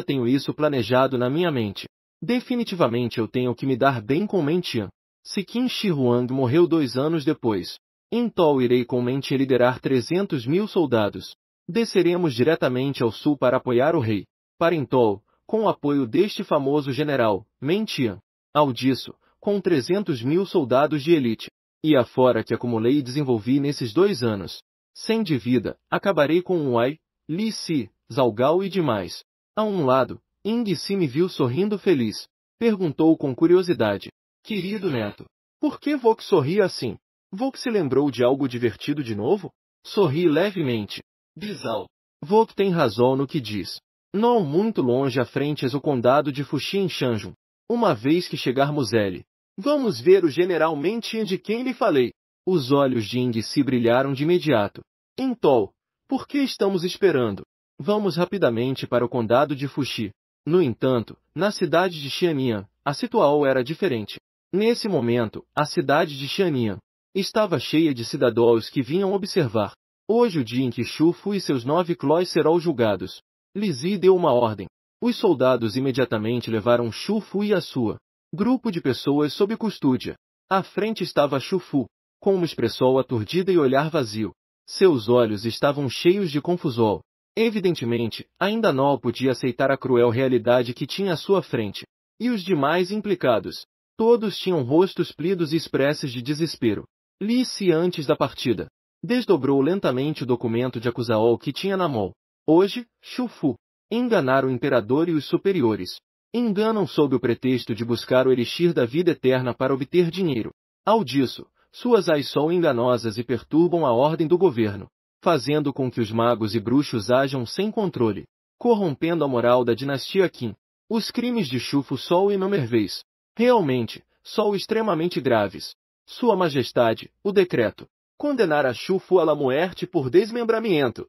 Tenho isso planejado na minha mente. Definitivamente eu tenho que me dar bem com Mentian. Se Qin Shi Huang morreu 2 anos depois, então irei com Mentian liderar 300.000 soldados. Desceremos diretamente ao sul para apoiar o rei. Para então, com o apoio deste famoso general, Mentian. Ao disso, com 300.000 soldados de elite, e afora que acumulei e desenvolvi nesses 2 anos. Sem dívida, acabarei com Wei, Li Si, Zhao Gao e demais. A um lado, Ying Si me viu sorrindo feliz. Perguntou com curiosidade. Querido neto, por que Vok sorri assim? Vok se lembrou de algo divertido de novo? Sorri levemente. Bizal. Vok tem razão no que diz. Não muito longe à frente é o condado de Fuxi em Shanjun. Uma vez que chegarmos ele, vamos ver o general Mentian de quem lhe falei. Os olhos de Ying Si brilharam de imediato. Então, por que estamos esperando? Vamos rapidamente para o condado de Fuxi. No entanto, na cidade de Xianmian, a situação era diferente. Nesse momento, a cidade de Xianmian estava cheia de cidadãos que vinham observar. Hoje o dia em que Shu Fu e seus 9 clãs serão julgados. Li Zi deu uma ordem. Os soldados imediatamente levaram Shu Fu e a sua grupo de pessoas sob custódia. À frente estava Shu Fu, com uma expressão aturdida e olhar vazio. Seus olhos estavam cheios de confusão. Evidentemente, ainda não podia aceitar a cruel realidade que tinha à sua frente. E os demais implicados? Todos tinham rostos plidos e expressos de desespero. Li Si, antes da partida, desdobrou lentamente o documento de acusação que tinha na mão. Hoje, Shu Fu enganar o imperador e os superiores. Enganam sob o pretexto de buscar o elixir da vida eterna para obter dinheiro. Ao disso, suas ações são enganosas e perturbam a ordem do governo, fazendo com que os magos e bruxos ajam sem controle, corrompendo a moral da dinastia Qin. Os crimes de Shu Fu são inumeráveis. Realmente, são extremamente graves. Sua Majestade, o decreto. Condenar a Shu Fu à la muerte por desmembramento.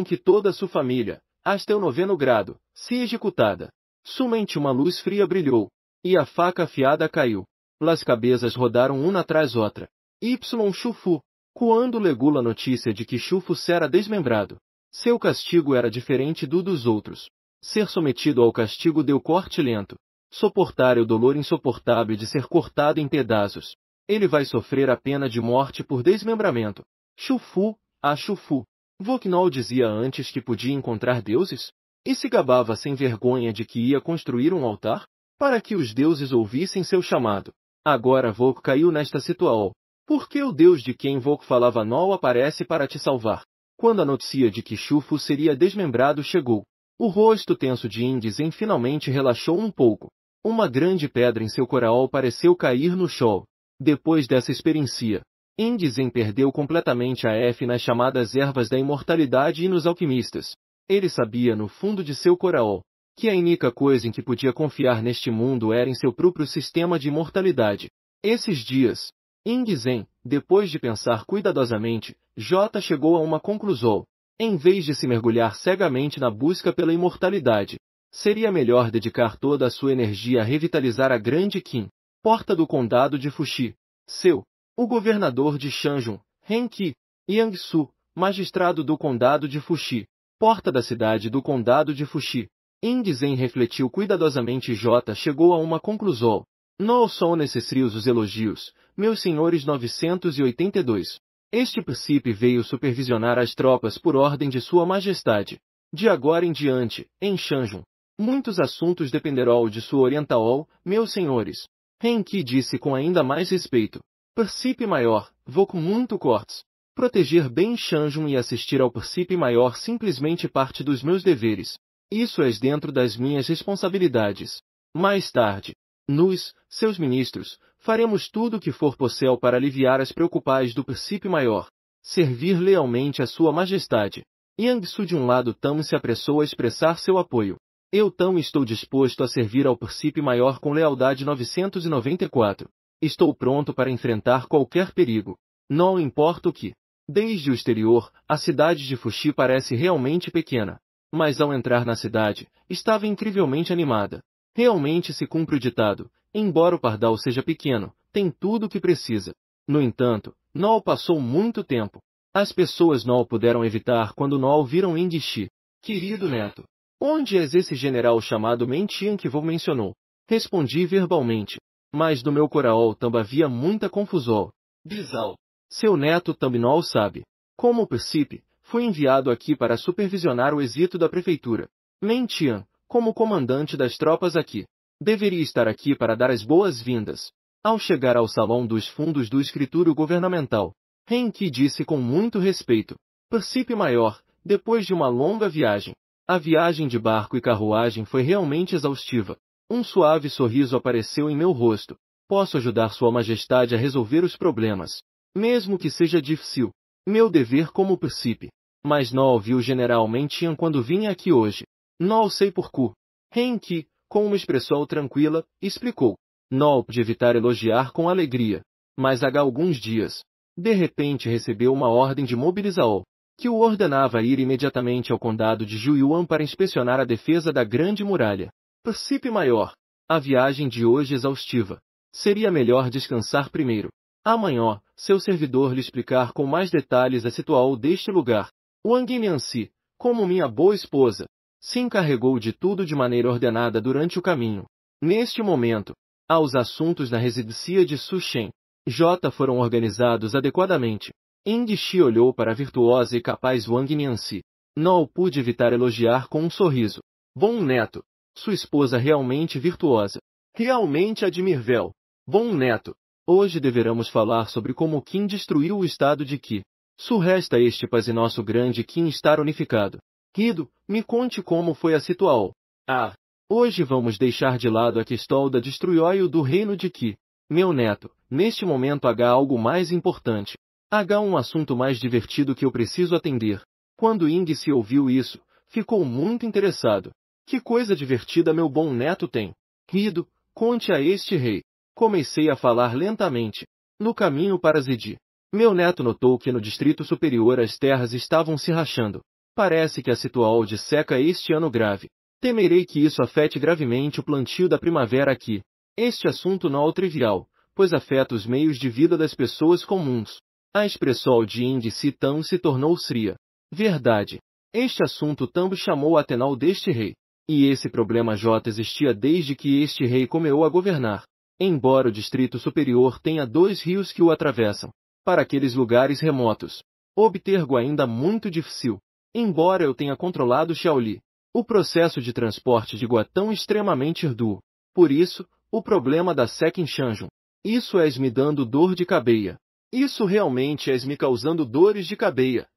Que toda sua família, até o 9º grado, se executada. Somente uma luz fria brilhou, e a faca afiada caiu. As cabeças rodaram uma atrás outra. Shu Fu. Quando legou a notícia de que Shu Fu será desmembrado, seu castigo era diferente do dos outros. Ser sometido ao castigo deu corte lento. Suportar o dolor insuportável de ser cortado em pedaços. Ele vai sofrer a pena de morte por desmembramento. Shu Fu, a Shu Fu. Voknol dizia antes que podia encontrar deuses? E se gabava sem vergonha de que ia construir um altar? Para que os deuses ouvissem seu chamado. Agora Vok caiu nesta situação. Porque o Deus de quem Vok falava não aparece para te salvar? Quando a notícia de que Shu Fu seria desmembrado chegou, o rosto tenso de Ying finalmente relaxou um pouco. Uma grande pedra em seu coração pareceu cair no chão. Depois dessa experiência, Ying perdeu completamente a fé nas chamadas ervas da imortalidade e nos alquimistas. Ele sabia no fundo de seu coração que a única coisa em que podia confiar neste mundo era em seu próprio sistema de imortalidade. Esses dias, Ying, depois de pensar cuidadosamente, chegou a uma conclusão. Em vez de se mergulhar cegamente na busca pela imortalidade, seria melhor dedicar toda a sua energia a revitalizar a grande Qin, porta do condado de Fuxi. O governador de Shanjun, Renqi, Yangsu, magistrado do condado de Fuxi, porta da cidade do condado de Fuxi. Ying refletiu cuidadosamente e chegou a uma conclusão. Não são necessários os elogios, meus senhores 982. Este príncipe veio supervisionar as tropas por ordem de Sua Majestade. De agora em diante, em Shanjun, muitos assuntos dependerão de sua orientação, meus senhores. Renqi disse com ainda mais respeito. Príncipe maior, vou com muito cortes. Proteger bem Shanjun e assistir ao príncipe maior simplesmente parte dos meus deveres. Isso é dentro das minhas responsabilidades. Mais tarde, nós, seus ministros, faremos tudo o que for possível para aliviar as preocupações do príncipe maior. Servir lealmente a Sua Majestade. Yangsu de um lado se apressou a expressar seu apoio. Eu estou disposto a servir ao príncipe maior com lealdade 994. Estou pronto para enfrentar qualquer perigo. Não importa o que. Desde o exterior, a cidade de Fuxi parece realmente pequena. Mas ao entrar na cidade, estava incrivelmente animada. Realmente se cumpre o ditado: embora o pardal seja pequeno, tem tudo o que precisa. No entanto, não passou muito tempo. As pessoas não o puderam evitar quando não viram Indici. Querido neto, onde é esse general chamado Mentian que vos mencionou? Respondi verbalmente. Mas no meu coração também havia muita confusão. Bisal. Seu neto também não o sabe. Como o Percipe, fui enviado aqui para supervisionar o êxito da prefeitura. Mentian, como comandante das tropas aqui, deveria estar aqui para dar as boas-vindas. Ao chegar ao salão dos fundos do escritório governamental, Renki disse com muito respeito: Percipe Maior, depois de uma longa viagem. A viagem de barco e carruagem foi realmente exaustiva. Um suave sorriso apareceu em meu rosto. Posso ajudar Sua Majestade a resolver os problemas, mesmo que seja difícil. Meu dever como Percipe. Mas não ouvi o general Mentian quando vinha aqui hoje. Não sei porquê. Renki, com uma expressão tranquila, explicou. Não pude evitar elogiar com alegria. Mas há alguns dias, de repente recebeu uma ordem de mobilização, que o ordenava ir imediatamente ao condado de Juyuan para inspecionar a defesa da Grande Muralha. Percipe Maior, a viagem de hoje é exaustiva. Seria melhor descansar primeiro. Amanhã, seu servidor lhe explicar com mais detalhes a situação deste lugar. Wang Mianxi, como minha boa esposa, se encarregou de tudo de maneira ordenada durante o caminho. Neste momento, os assuntos na residência de Su Shen J foram organizados adequadamente. Indici olhou para a virtuosa e capaz Wang Mianxi. Não o pude evitar elogiar com um sorriso. Bom neto. Sua esposa realmente virtuosa. Realmente admirável. Bom neto. Hoje deveremos falar sobre como Qin destruiu o estado de Qi. Resta este paz e nosso grande Qin estar unificado. Rido, me conte como foi a situação. Hoje vamos deixar de lado a questão da destruição do reino de Qi. Meu neto, neste momento há algo mais importante. Há um assunto mais divertido que eu preciso atender. Quando Indici ouviu isso, ficou muito interessado. Que coisa divertida meu bom neto tem. Rido, conte a este rei. Comecei a falar lentamente. No caminho para Zedi, meu neto notou que no distrito superior as terras estavam se rachando. Parece que a situação de seca este ano grave. Temerei que isso afete gravemente o plantio da primavera aqui. Este assunto não é trivial, pois afeta os meios de vida das pessoas comuns. A expressão de Indici Tan se tornou fria. Verdade. Este assunto também chamou a atenção deste rei. E esse problema J existia desde que este rei começou a governar. Embora o distrito superior tenha 2 rios que o atravessam, para aqueles lugares remotos, obter-go ainda muito difícil. Embora eu tenha controlado Shaoli, o processo de transporte de Gua tão extremamente arduo. Por isso, o problema da seca em Shanjun. Isso me dando dor de cabeça. Isso realmente me causando dores de cabeça.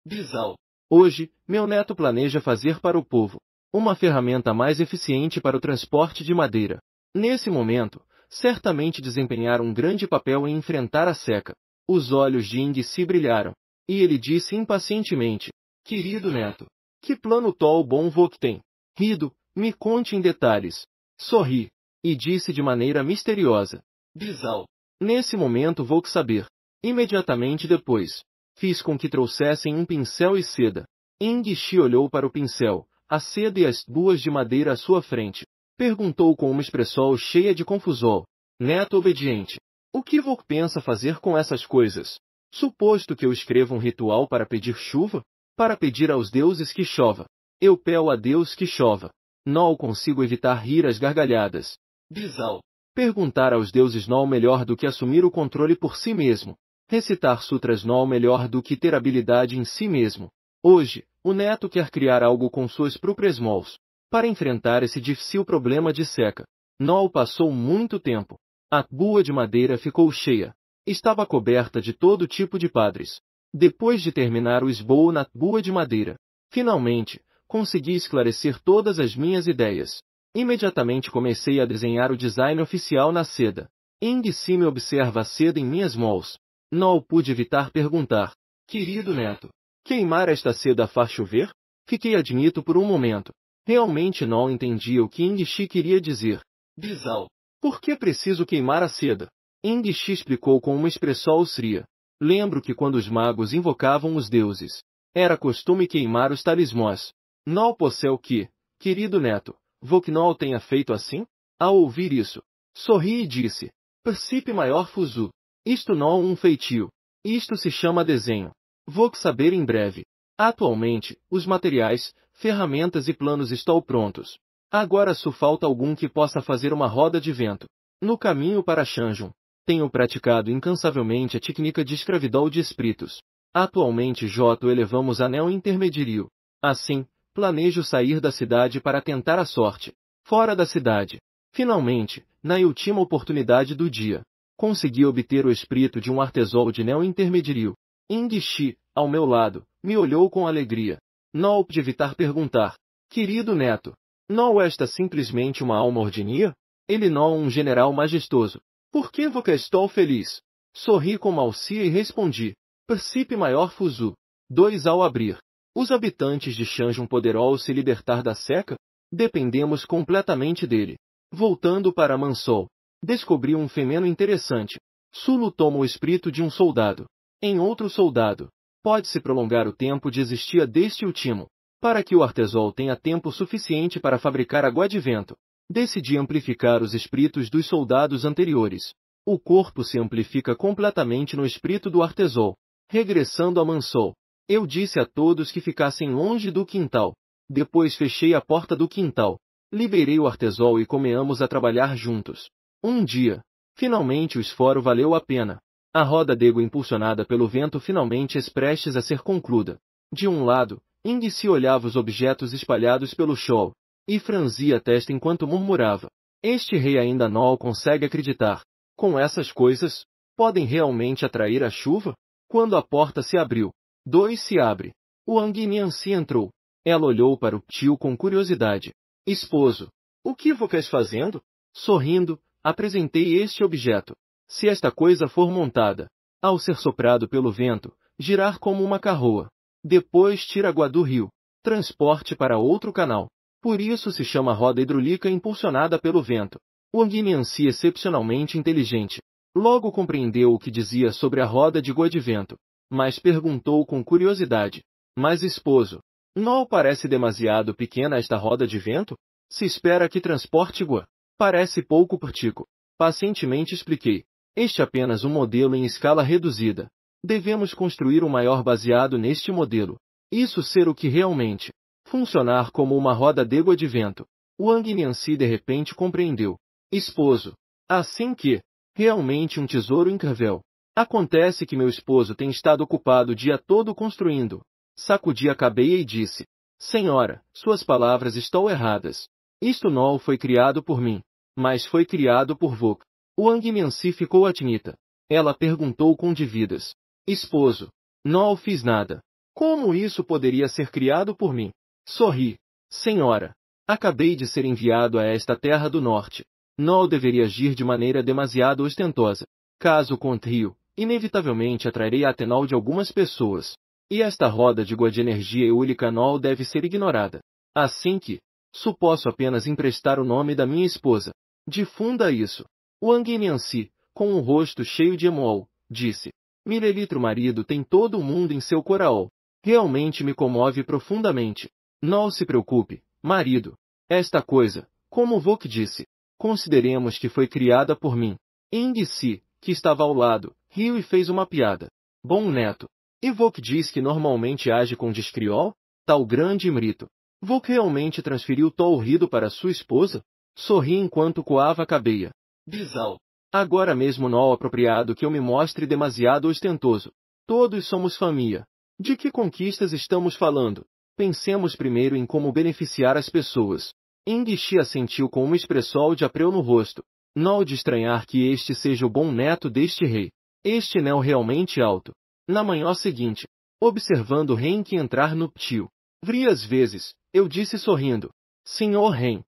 Bisal. Hoje, meu neto planeja fazer para o povo uma ferramenta mais eficiente para o transporte de madeira. Nesse momento, certamente desempenhar um grande papel em enfrentar a seca. Os olhos de Indici brilharam, e ele disse impacientemente: Querido neto, que plano tão bom você tem? Rido, me conte em detalhes. Sorri, e disse de maneira misteriosa: Bisal. Nesse momento vou saber. Imediatamente depois, fiz com que trouxessem um pincel e seda. Indici olhou para o pincel, a seda e as buas de madeira à sua frente. Perguntou com uma expressão cheia de confusão. Neto obediente. O que você pensa fazer com essas coisas? Suposto que eu escreva um ritual para pedir chuva? Para pedir aos deuses que chova. Eu peço a Deus que chova. Não consigo evitar rir às gargalhadas. Bisal. Perguntar aos deuses não melhor do que assumir o controle por si mesmo. Recitar sutras não melhor do que ter habilidade em si mesmo. Hoje, o neto quer criar algo com suas próprias mãos, para enfrentar esse difícil problema de seca. Não passou muito tempo. A bua de madeira ficou cheia. Estava coberta de todo tipo de padres. Depois de terminar o esboço na bua de madeira, finalmente, consegui esclarecer todas as minhas ideias. Imediatamente comecei a desenhar o design oficial na seda. Indici me observa a seda em minhas mãos. Não pude evitar perguntar: Querido neto, queimar esta seda faz chover? Fiquei admito por um momento. Realmente não entendia o que Indici queria dizer. Bisal. Por que preciso queimar a seda? Ingshi explicou com uma expressão austria. Lembro que quando os magos invocavam os deuses, era costume queimar os talismãs. Não posseu que, querido neto, Voknol tenha feito assim? Ao ouvir isso, sorri e disse, Percipe maior Fuzu. Isto não é um feitio. Isto se chama desenho. Vou saber em breve. Atualmente, os materiais, ferramentas e planos estão prontos. Agora só falta algum que possa fazer uma roda de vento. No caminho para Shanjun, tenho praticado incansavelmente a técnica de escravidão de espíritos. Atualmente elevamos anel intermediário. Assim, planejo sair da cidade para tentar a sorte. Fora da cidade. Finalmente, na última oportunidade do dia, consegui obter o espírito de um artesão de anel intermediário. Ingshi, ao meu lado, me olhou com alegria. Não pude evitar perguntar. Querido neto, não esta simplesmente uma alma ordinária? Ele não é um general majestoso. Por que você estou feliz? Sorri com malcia e respondi. Percipe maior Fuzu. 2 Ao abrir. Os habitantes de Shanjun poderão se libertar da seca? Dependemos completamente dele. Voltando para Mansou, descobri um fenômeno interessante. Sulu toma o espírito de um soldado. Em outro soldado, pode-se prolongar o tempo de existir deste último, para que o artesão tenha tempo suficiente para fabricar água de vento. Decidi amplificar os espíritos dos soldados anteriores. O corpo se amplifica completamente no espírito do artesão. Regressando a Mansou, eu disse a todos que ficassem longe do quintal. Depois fechei a porta do quintal. Liberei o artesão e começamos a trabalhar juntos. Um dia, finalmente o esforço valeu a pena. A roda d'água impulsionada pelo vento finalmente é prestes a ser concluída. De um lado, Ingshi olhava os objetos espalhados pelo chão e franzia a testa enquanto murmurava. Este rei ainda não consegue acreditar. Com essas coisas, podem realmente atrair a chuva? Quando a porta se abriu, 2 se abre. Wang Nianxi entrou. Ela olhou para o tio com curiosidade. Esposo, o que você está fazendo? Sorrindo, apresentei este objeto. Se esta coisa for montada, ao ser soprado pelo vento, girar como uma carroa. Depois tira água do rio, transporte para outro canal. Por isso se chama roda hidráulica impulsionada pelo vento. Wang Nianxi, excepcionalmente inteligente, logo compreendeu o que dizia sobre a roda de água de vento, mas perguntou com curiosidade. Mas esposo, não parece demasiado pequena esta roda de vento? Se espera que transporte água. Parece pouco prático. Pacientemente expliquei. Este é apenas um modelo em escala reduzida. Devemos construir um maior baseado neste modelo. Isso ser o que realmente funcionar como uma roda d'água de vento. Wang Nianxi de repente compreendeu. Esposo. Assim que, realmente um tesouro incrível. Acontece que meu esposo tem estado ocupado o dia todo construindo. Sacudi a cabeça e disse. Senhora, suas palavras estão erradas. Isto não foi criado por mim, mas foi criado por Vok. Wang Nianxi ficou atinita. Ela perguntou com dívidas. Esposo, não fiz nada. Como isso poderia ser criado por mim? Sorri. Senhora, acabei de ser enviado a esta terra do norte. Não deveria agir de maneira demasiado ostentosa. Caso contrário, inevitavelmente atrairei a atenção de algumas pessoas. E esta roda de água de energia eólica não deve ser ignorada. Assim que, suposso apenas emprestar o nome da minha esposa. Difunda isso. Wang Nianxi, com um rosto cheio de emoção, disse. Milelitro marido tem todo o mundo em seu coração. Realmente me comove profundamente. Não se preocupe, marido. Esta coisa, como Vok disse, consideremos que foi criada por mim. Ingshi, que estava ao lado, riu e fez uma piada. Bom neto. E Vok diz que normalmente age com discriol? Tal grande mérito. Vok realmente transferiu tal rido para sua esposa? Sorri enquanto coava a cabeça. Bisal. Agora mesmo não é apropriado que eu me mostre demasiado ostentoso. Todos somos família. De que conquistas estamos falando? Pensemos primeiro em como beneficiar as pessoas. Ingshi assentiu com uma expressão de apreço no rosto. Não de estranhar que este seja o bom neto deste rei. Este não realmente alto. Na manhã seguinte, observando Renki entrar no pátio, várias vezes, eu disse sorrindo. Senhor Ren,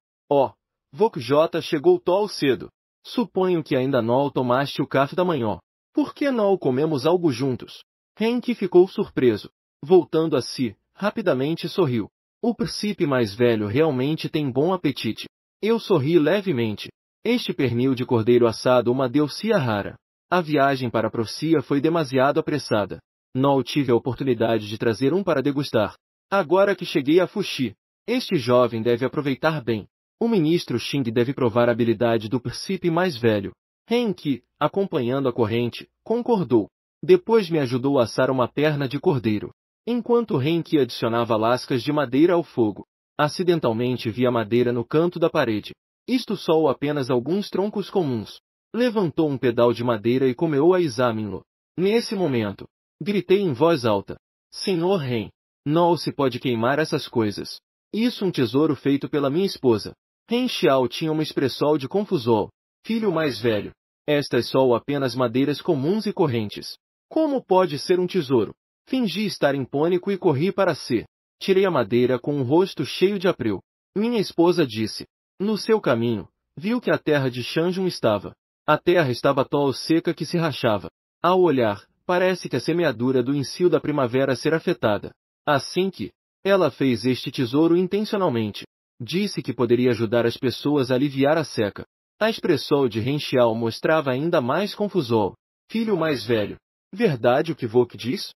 Vok J chegou tão cedo. Suponho que ainda não tomaste o café da manhã. Por que não comemos algo juntos? Renki ficou surpreso. Voltando a si, rapidamente sorriu. O príncipe mais velho realmente tem bom apetite. Eu sorri levemente. Este pernil de cordeiro assado uma delícia rara. A viagem para a Prússia foi demasiado apressada. Não tive a oportunidade de trazer um para degustar. Agora que cheguei a Fuxi, este jovem deve aproveitar bem. O ministro Xing deve provar a habilidade do príncipe mais velho. Henki, acompanhando a corrente, concordou. Depois me ajudou a assar uma perna de cordeiro. Enquanto Henki adicionava lascas de madeira ao fogo, acidentalmente vi a madeira no canto da parede. Isto só ou apenas alguns troncos comuns. Levantou um pedal de madeira e começou a examiná-lo. Nesse momento, gritei em voz alta: Senhor Ren, não se pode queimar essas coisas. Isso um tesouro feito pela minha esposa. Ren Xiao tinha uma expressão de confusão. Filho mais velho, estas são apenas madeiras comuns e correntes. Como pode ser um tesouro? Fingi estar em pânico e corri para si. Tirei a madeira com um rosto cheio de apreu. Minha esposa disse. No seu caminho, viu que a terra de Shanjun estava. A terra estava tão seca que se rachava. Ao olhar, parece que a semeadura do início da primavera será afetada. Assim que, ela fez este tesouro intencionalmente. Disse que poderia ajudar as pessoas a aliviar a seca. A expressão de Ren Xiao mostrava ainda mais confusão. Filho mais velho, verdade o que Vok diz?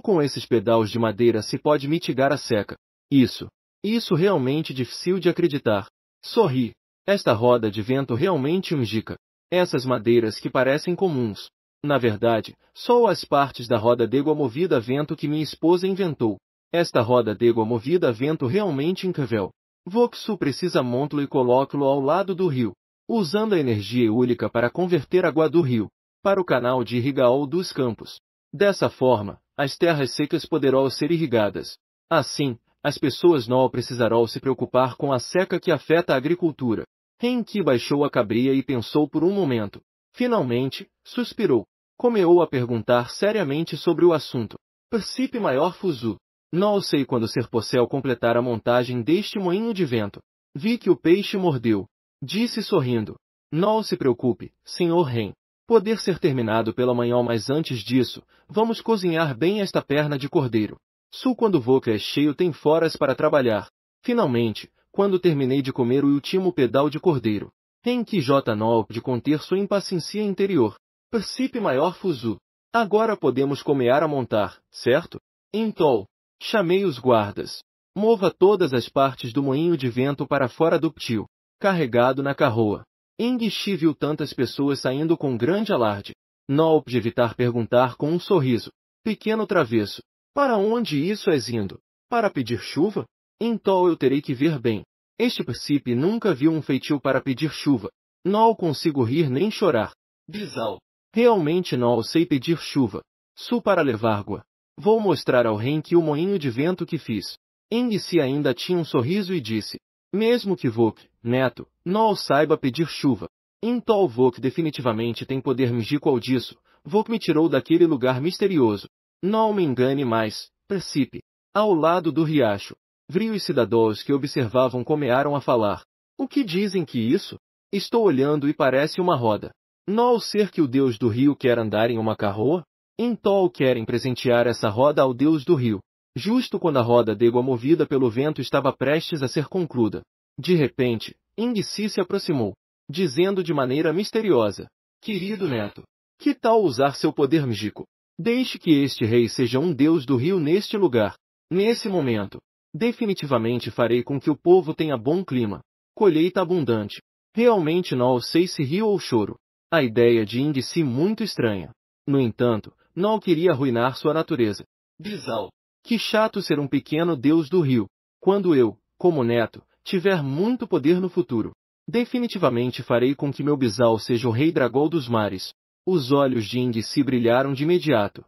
Com esses pedais de madeira se pode mitigar a seca. Isso realmente difícil de acreditar. Sorri. Esta roda de vento realmente indica. Essas madeiras que parecem comuns. Na verdade, só as partes da roda d'água movida a vento que minha esposa inventou. Esta roda d'água movida a vento realmente incrível. Voxu precisa montá-lo e colocá-lo ao lado do rio, usando a energia eólica para converter a água do rio para o canal de irrigação dos campos. Dessa forma, as terras secas poderão ser irrigadas. Assim, as pessoas não precisarão se preocupar com a seca que afeta a agricultura. Henki baixou a cabeça e pensou por um momento. Finalmente, suspirou. Começou a perguntar seriamente sobre o assunto. Príncipe Maior Fuzu. Não sei quando ser possível completar a montagem deste moinho de vento. Vi que o peixe mordeu. Disse sorrindo. Não se preocupe, Sr. Ren. Poder ser terminado pela manhã, mas antes disso, vamos cozinhar bem esta perna de cordeiro. Quando Voka é cheio tem foras para trabalhar. Finalmente, quando terminei de comer o último pedal de cordeiro, Henki J. não de conter sua impaciência interior. Príncipe Maior Fuzu. Agora podemos começar a montar, certo? Então, chamei os guardas. Mova todas as partes do moinho de vento para fora do ptio, carregado na carroa. Enguixi viu tantas pessoas saindo com grande alarde. Não pude evitar perguntar com um sorriso. Pequeno travesso, para onde isso és indo? Para pedir chuva? Então eu terei que ver bem. Este príncipe nunca viu um feitio para pedir chuva. Não consigo rir nem chorar. Bisal. Realmente não sei pedir chuva. Para levar água. Vou mostrar ao Henki o moinho de vento que fiz. Enguixi ainda tinha um sorriso e disse. Mesmo que Vok, neto, não saiba pedir chuva. Então Vok definitivamente tem poder mágico ao disso. Vok me tirou daquele lugar misterioso. Não me engane mais, príncipe. Ao lado do riacho, vi os cidadãos que observavam começaram a falar. O que dizem que isso? Estou olhando e parece uma roda. Não ser que o deus do rio quer andar em uma carroa? Então querem presentear essa roda ao deus do rio. Justo quando a roda d'água movida pelo vento estava prestes a ser concluída. De repente, Enguixi se aproximou, dizendo de maneira misteriosa. Querido neto, que tal usar seu poder mágico? Deixe que este rei seja um deus do rio neste lugar. Nesse momento, definitivamente farei com que o povo tenha bom clima. Colheita abundante. Realmente não sei se rio ou choro. A ideia de Enguixi muito estranha. No entanto, não queria arruinar sua natureza. Bisal. Que chato ser um pequeno deus do rio. Quando eu, como neto, tiver muito poder no futuro, definitivamente farei com que meu bisal seja o rei dragão dos mares. Os olhos de Enguixi brilharam de imediato.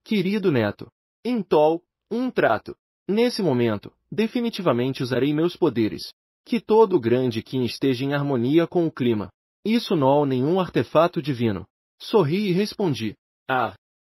Querido neto. Então, um trato. Nesse momento, definitivamente usarei meus poderes. Que todo o grande Qin esteja em harmonia com o clima. Isso não é nenhum artefato divino. Sorri e respondi.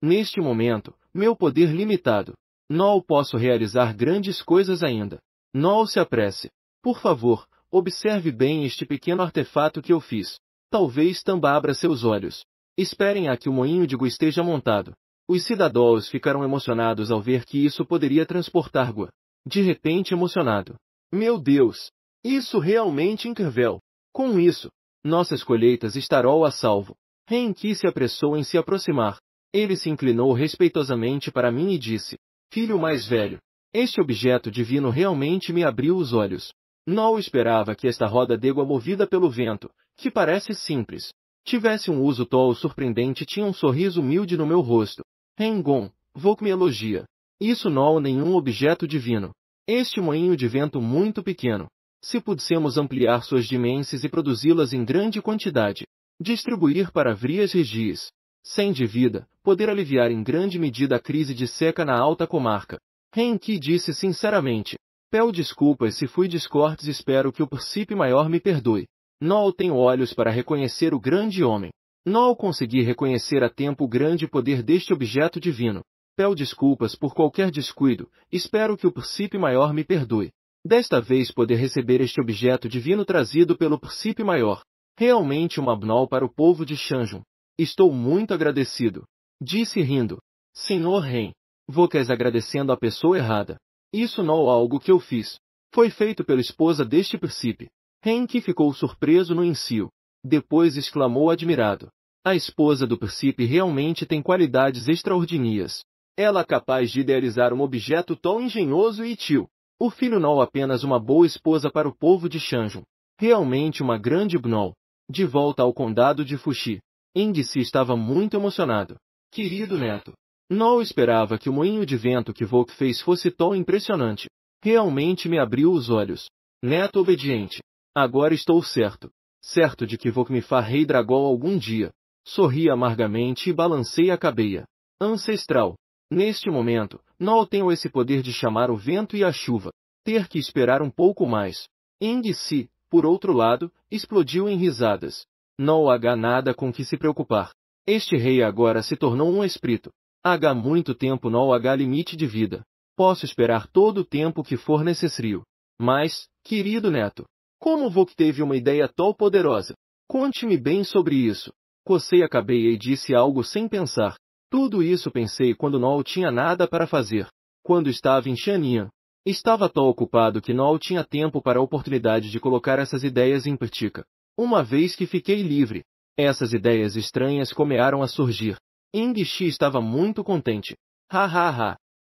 Neste momento, meu poder limitado. Não posso realizar grandes coisas ainda. Não se apresse. Por favor, observe bem este pequeno artefato que eu fiz. Talvez também abra seus olhos. Esperem a que o moinho de água esteja montado. Os cidadãos ficaram emocionados ao ver que isso poderia transportar água. De repente emocionado. Meu Deus! Isso realmente incrível! Com isso, nossas colheitas estarão a salvo. Renki se apressou em se aproximar. Ele se inclinou respeitosamente para mim e disse: Filho mais velho, este objeto divino realmente me abriu os olhos. Não esperava que esta roda d'água movida pelo vento, que parece simples, tivesse um uso tão surpreendente. Tinha um sorriso humilde no meu rosto. Rengon, Vok me elogia. Isso não é nenhum objeto divino. Este moinho de vento muito pequeno. Se pudéssemos ampliar suas dimensões e produzi-las em grande quantidade, distribuir para várias regiões, sem dívida, poder aliviar em grande medida a crise de seca na alta comarca. Renki disse sinceramente: Peço desculpas se fui descortes, espero que o Príncipe Maior me perdoe. Não tenho olhos para reconhecer o grande homem. Não consegui reconhecer a tempo o grande poder deste objeto divino. Peço desculpas por qualquer descuido, espero que o Príncipe Maior me perdoe. Desta vez poder receber este objeto divino trazido pelo Príncipe Maior. Realmente uma bnol para o povo de Shanjun. Estou muito agradecido. Disse rindo. Senhor Ren, vocês agradecendo a pessoa errada. Isso não é algo que eu fiz. Foi feito pela esposa deste príncipe. Renki ficou surpreso no início. Depois exclamou admirado. A esposa do príncipe realmente tem qualidades extraordinárias. Ela é capaz de idealizar um objeto tão engenhoso e útil. O filho não é apenas uma boa esposa para o povo de Shanjun. Realmente uma grande bnol. De volta ao condado de Fuxi, Índice estava muito emocionado. Querido neto, não esperava que o moinho de vento que Vok fez fosse tão impressionante. Realmente me abriu os olhos. Neto obediente. Agora estou certo. Certo de que Vok me fará rei dragão algum dia. Sorri amargamente e balancei a cabeça. Ancestral. Neste momento, não tenho esse poder de chamar o vento e a chuva. Ter que esperar um pouco mais. Índice, por outro lado, explodiu em risadas. Não há nada com que se preocupar. Este rei agora se tornou um espírito. Há muito tempo não há limite de vida. Posso esperar todo o tempo que for necessário. Mas, querido neto, como Vok teve uma ideia tão poderosa? Conte-me bem sobre isso. Cocei a cabeça e disse algo sem pensar. Tudo isso pensei quando não tinha nada para fazer. Quando estava em Xianyan. Estava tão ocupado que não tinha tempo para a oportunidade de colocar essas ideias em prática. Uma vez que fiquei livre, essas ideias estranhas começaram a surgir. Ingxi estava muito contente.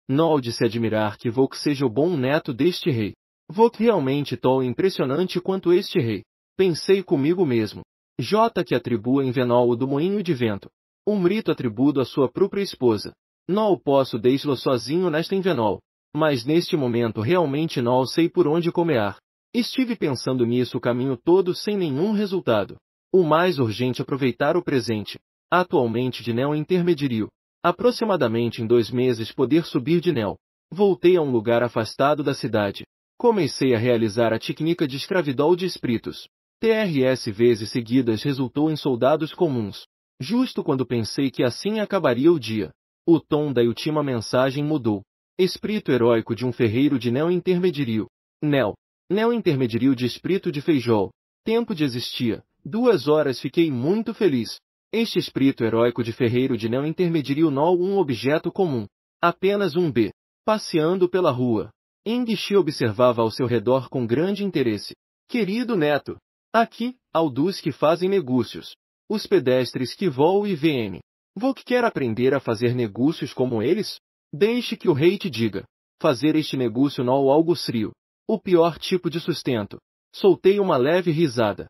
Não há de se admirar que Vok seja o bom neto deste rei. Vok realmente tão impressionante quanto este rei. Pensei comigo mesmo. J que atribua em Venol o do moinho de vento. Um mito atribuído à sua própria esposa. Não posso deixá-lo sozinho nesta Venol. Mas neste momento realmente não sei por onde começar. Estive pensando nisso o caminho todo sem nenhum resultado. O mais urgente é aproveitar o presente. Atualmente de Nel intermediário. Aproximadamente em 2 meses poder subir de Nel. Voltei a um lugar afastado da cidade. Comecei a realizar a técnica de escravidão de espíritos. TRS vezes seguidas resultou em soldados comuns. Justo quando pensei que assim acabaria o dia. O tom da última mensagem mudou. Espírito heróico de um ferreiro de Nel intermediário. Nel intermediário de espírito de feijol. Tempo de existia. 2 horas fiquei muito feliz. Este espírito heróico de ferreiro de Nel intermediário não um objeto comum. Apenas um B. Passeando pela rua. Ingxi observava ao seu redor com grande interesse. Querido neto. Aqui, há dos que fazem negócios. Os pedestres que voam e vêm. Vok quer aprender a fazer negócios como eles? Deixe que o rei te diga. Fazer este negócio não é algo sério. O pior tipo de sustento. Soltei uma leve risada.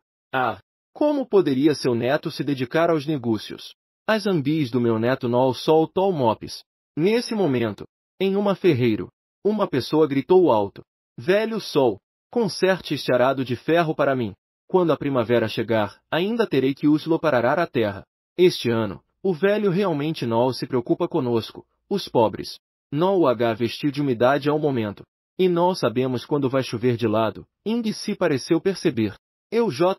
Como poderia seu neto se dedicar aos negócios? As ambis do meu neto não são tão mopes. Nesse momento, em uma ferreiro, uma pessoa gritou alto. Velho sol, conserte este arado de ferro para mim. Quando a primavera chegar, ainda terei que usá-lo para arar a terra. Este ano, o velho realmente não se preocupa conosco, os pobres. Não o há vestir de umidade ao momento. E não sabemos quando vai chover de lado. Ingxi pareceu perceber.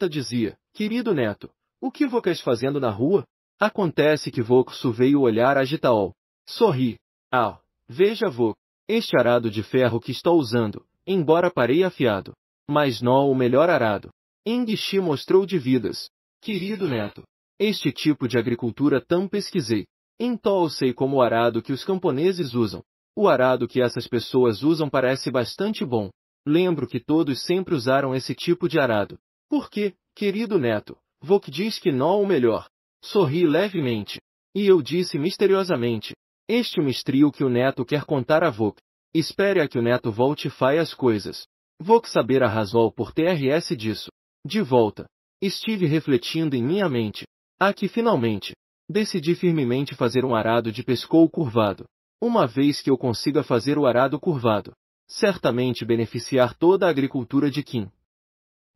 Dizia, querido neto, o que vocês fazendo na rua? Acontece que Voksu veio olhar a Gitaol. Sorri. Veja Vok, este arado de ferro que estou usando, embora parei afiado. Mas não o melhor arado. Ingxi mostrou dívidas. Querido neto, este tipo de agricultura tão pesquisei. Então eu sei como o arado que os camponeses usam. O arado que essas pessoas usam parece bastante bom. Lembro que todos sempre usaram esse tipo de arado. Por quê, querido neto? Vok diz que não é o melhor. Sorri levemente. E eu disse misteriosamente. Este mistrio que o neto quer contar a Vok. Espere a que o neto volte e faia as coisas. Vok saber a razão por TRS disso. De volta. Estive refletindo em minha mente. Aqui finalmente. Decidi firmemente fazer um arado de pescoço curvado. Uma vez que eu consiga fazer o arado curvado, certamente beneficiar toda a agricultura de Kim.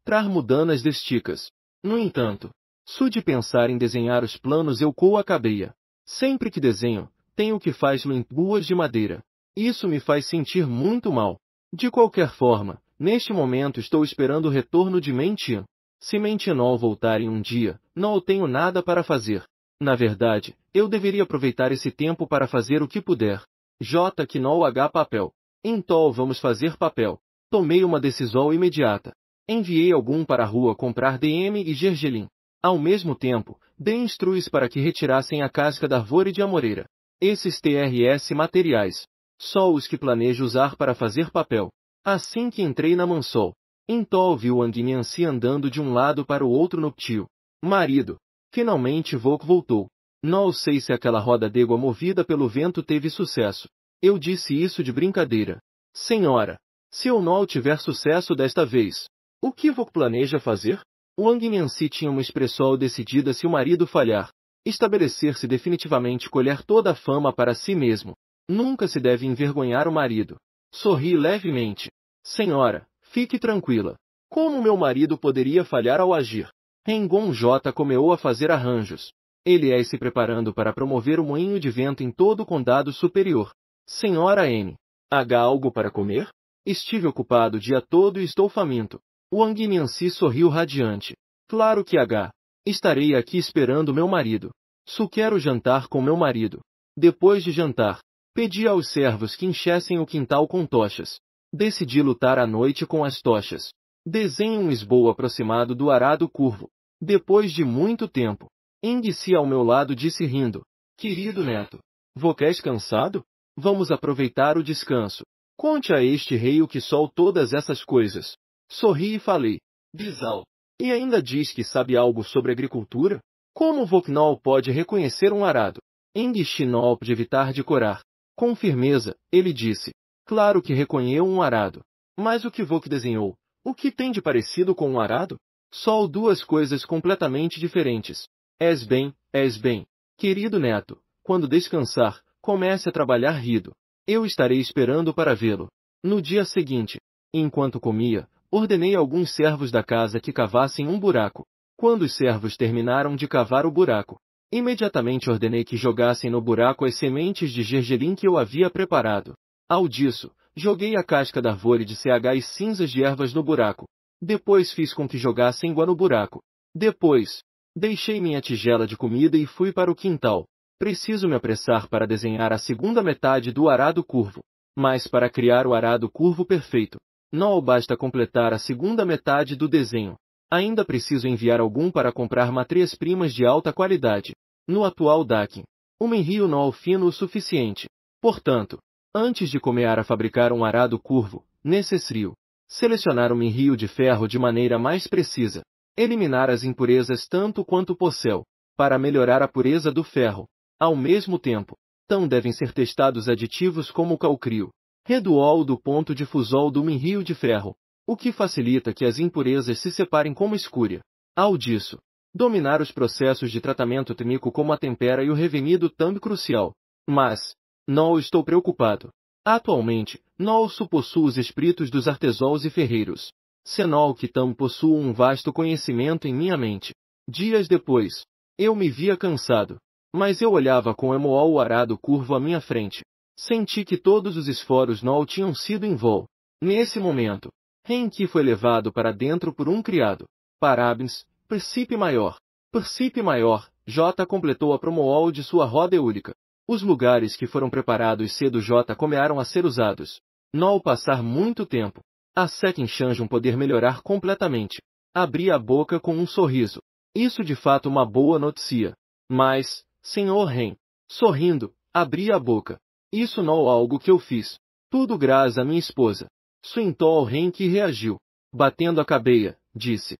Trar mudanas desticas. No entanto, só de pensar em desenhar os planos eu coo a cabeia. Sempre que desenho, tenho que faz-lo em buas de madeira. Isso me faz sentir muito mal. De qualquer forma, neste momento estou esperando o retorno de Mentin. Se Mentinol voltar em um dia, não tenho nada para fazer. Na verdade, eu deveria aproveitar esse tempo para fazer o que puder. J. Knol H. Papel. Então vamos fazer papel. Tomei uma decisão imediata. Enviei algum para a rua comprar DM e gergelim. Ao mesmo tempo, dei instruções para que retirassem a casca da árvore de amoreira. Esses TRS materiais. Só os que planejo usar para fazer papel. Assim que entrei na mansão, então vi o Anguinhansi andando de um lado para o outro no tio. Marido. Finalmente Vok voltou. Não sei se aquela roda d'água movida pelo vento teve sucesso. Eu disse isso de brincadeira. Senhora, se eu não tiver sucesso desta vez, o que Vok planeja fazer? O Anguinhansi tinha uma expressão decidida se o marido falhar. Estabelecer-se definitivamente colher toda a fama para si mesmo. Nunca se deve envergonhar o marido. Sorri levemente. Senhora, fique tranquila. Como meu marido poderia falhar ao agir? Rengon J. começou a fazer arranjos. Ele é se preparando para promover o moinho de vento em todo o condado superior. Senhora N. H. Algo para comer? Estive ocupado o dia todo e estou faminto. O Anguinhansi sorriu radiante. Claro que H. Estarei aqui esperando meu marido. Só quero jantar com meu marido. Depois de jantar, pedi aos servos que enchessem o quintal com tochas. Decidi lutar à noite com as tochas. Desenhe um esboço aproximado do arado curvo. Depois de muito tempo, Eng-si ao meu lado disse rindo. Querido neto, vocês cansado? Vamos aproveitar o descanso. Conte a este rei o que sou todas essas coisas. Sorri e falei. Bisal. E ainda diz que sabe algo sobre agricultura? Como Voknal pode reconhecer um arado? Eng-si não pode evitar de corar. Com firmeza, ele disse. Claro que reconheceu um arado. Mas o que Vok desenhou? O que tem de parecido com um arado? Só duas coisas completamente diferentes. És bem. Querido neto, quando descansar, comece a trabalhar rido. Eu estarei esperando para vê-lo. No dia seguinte, enquanto comia, ordenei a alguns servos da casa que cavassem um buraco. Quando os servos terminaram de cavar o buraco, imediatamente ordenei que jogassem no buraco as sementes de gergelim que eu havia preparado. Ao disso, joguei a casca da árvore de CH e cinzas de ervas no buraco. Depois fiz com que jogassem água no buraco. Depois, deixei minha tigela de comida e fui para o quintal. Preciso me apressar para desenhar a segunda metade do arado curvo. Mas para criar o arado curvo perfeito, não basta completar a segunda metade do desenho. Ainda preciso enviar algum para comprar matérias-primas de alta qualidade. No atual Dakin, o menrio não é fino o suficiente. Portanto, antes de começar a fabricar um arado curvo, necessário selecionar um menrio de ferro de maneira mais precisa. Eliminar as impurezas tanto quanto possível, para melhorar a pureza do ferro. Ao mesmo tempo, tão devem ser testados aditivos como o calcrio, reduol do ponto de fusão do menrio de ferro, o que facilita que as impurezas se separem como escúria. Ao disso, dominar os processos de tratamento térmico como a tempera e o revenido também crucial. Mas, não estou preocupado. Atualmente, não possuo os espíritos dos artesãos e ferreiros. Senão que também possuo um vasto conhecimento em minha mente. Dias depois, eu me via cansado. Mas eu olhava com emoal o arado curvo à minha frente. Senti que todos os esforos não tinham sido em vão. Nesse momento, Renki foi levado para dentro por um criado. Parabéns, Príncipe Maior. Príncipe Maior, J completou a promoal de sua roda eólica. Os lugares que foram preparados cedo J começaram a ser usados. Não passar muito tempo. A Sekin Shanjun poder melhorar completamente. Abri a boca com um sorriso. Isso de fato uma boa notícia. Mas, Senhor Ren, sorrindo, abri a boca. Isso não é algo que eu fiz. Tudo graças a minha esposa. Suintol Ren que reagiu. Batendo a cabeça, disse.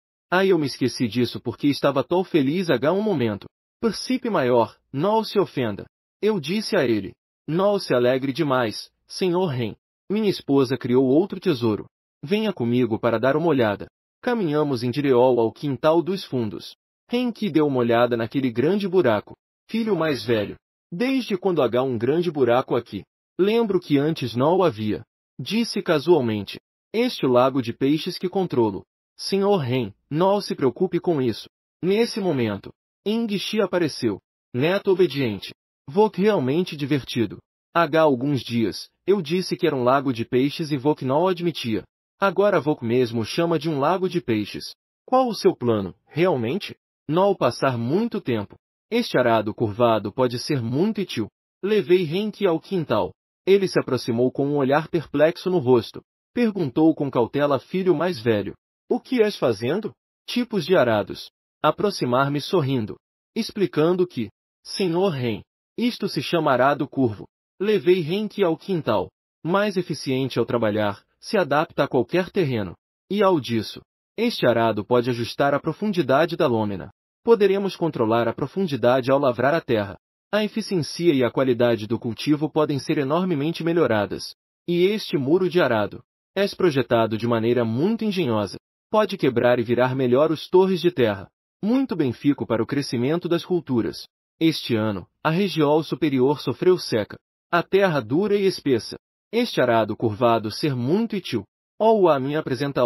Eu me esqueci disso porque estava tão feliz há um momento. Príncipe maior, não se ofenda. Eu disse a ele. Não se alegre demais, senhor Ren. Minha esposa criou outro tesouro. Venha comigo para dar uma olhada. Caminhamos em direção ao quintal dos fundos. Henki deu uma olhada naquele grande buraco. Filho mais velho. Desde quando há um grande buraco aqui? Lembro que antes não o havia. Disse casualmente. Este é o lago de peixes que controlo. Senhor Ren, não se preocupe com isso. Nesse momento, Engishi apareceu. Neto obediente. Vok realmente divertido. Há alguns dias, eu disse que era um lago de peixes e Vok não o admitia. Agora Vok mesmo chama de um lago de peixes. Qual o seu plano, realmente? Não passar muito tempo. Este arado curvado pode ser muito útil. Levei Henki ao quintal. Ele se aproximou com um olhar perplexo no rosto. Perguntou com cautela filho mais velho. O que és fazendo? Tipos de arados. Aproximar-me sorrindo. Explicando que, senhor Ren, isto se chama arado curvo. Levei Henki ao quintal. Mais eficiente ao trabalhar, se adapta a qualquer terreno. E ao disso, este arado pode ajustar a profundidade da lâmina. Poderemos controlar a profundidade ao lavrar a terra. A eficiência e a qualidade do cultivo podem ser enormemente melhoradas. E este muro de arado é projetado de maneira muito engenhosa. Pode quebrar e virar melhor os torres de terra. Muito benéfico para o crescimento das culturas. Este ano, a região superior sofreu seca. A terra dura e espessa. Este arado curvado ser muito útil. A mim apresenta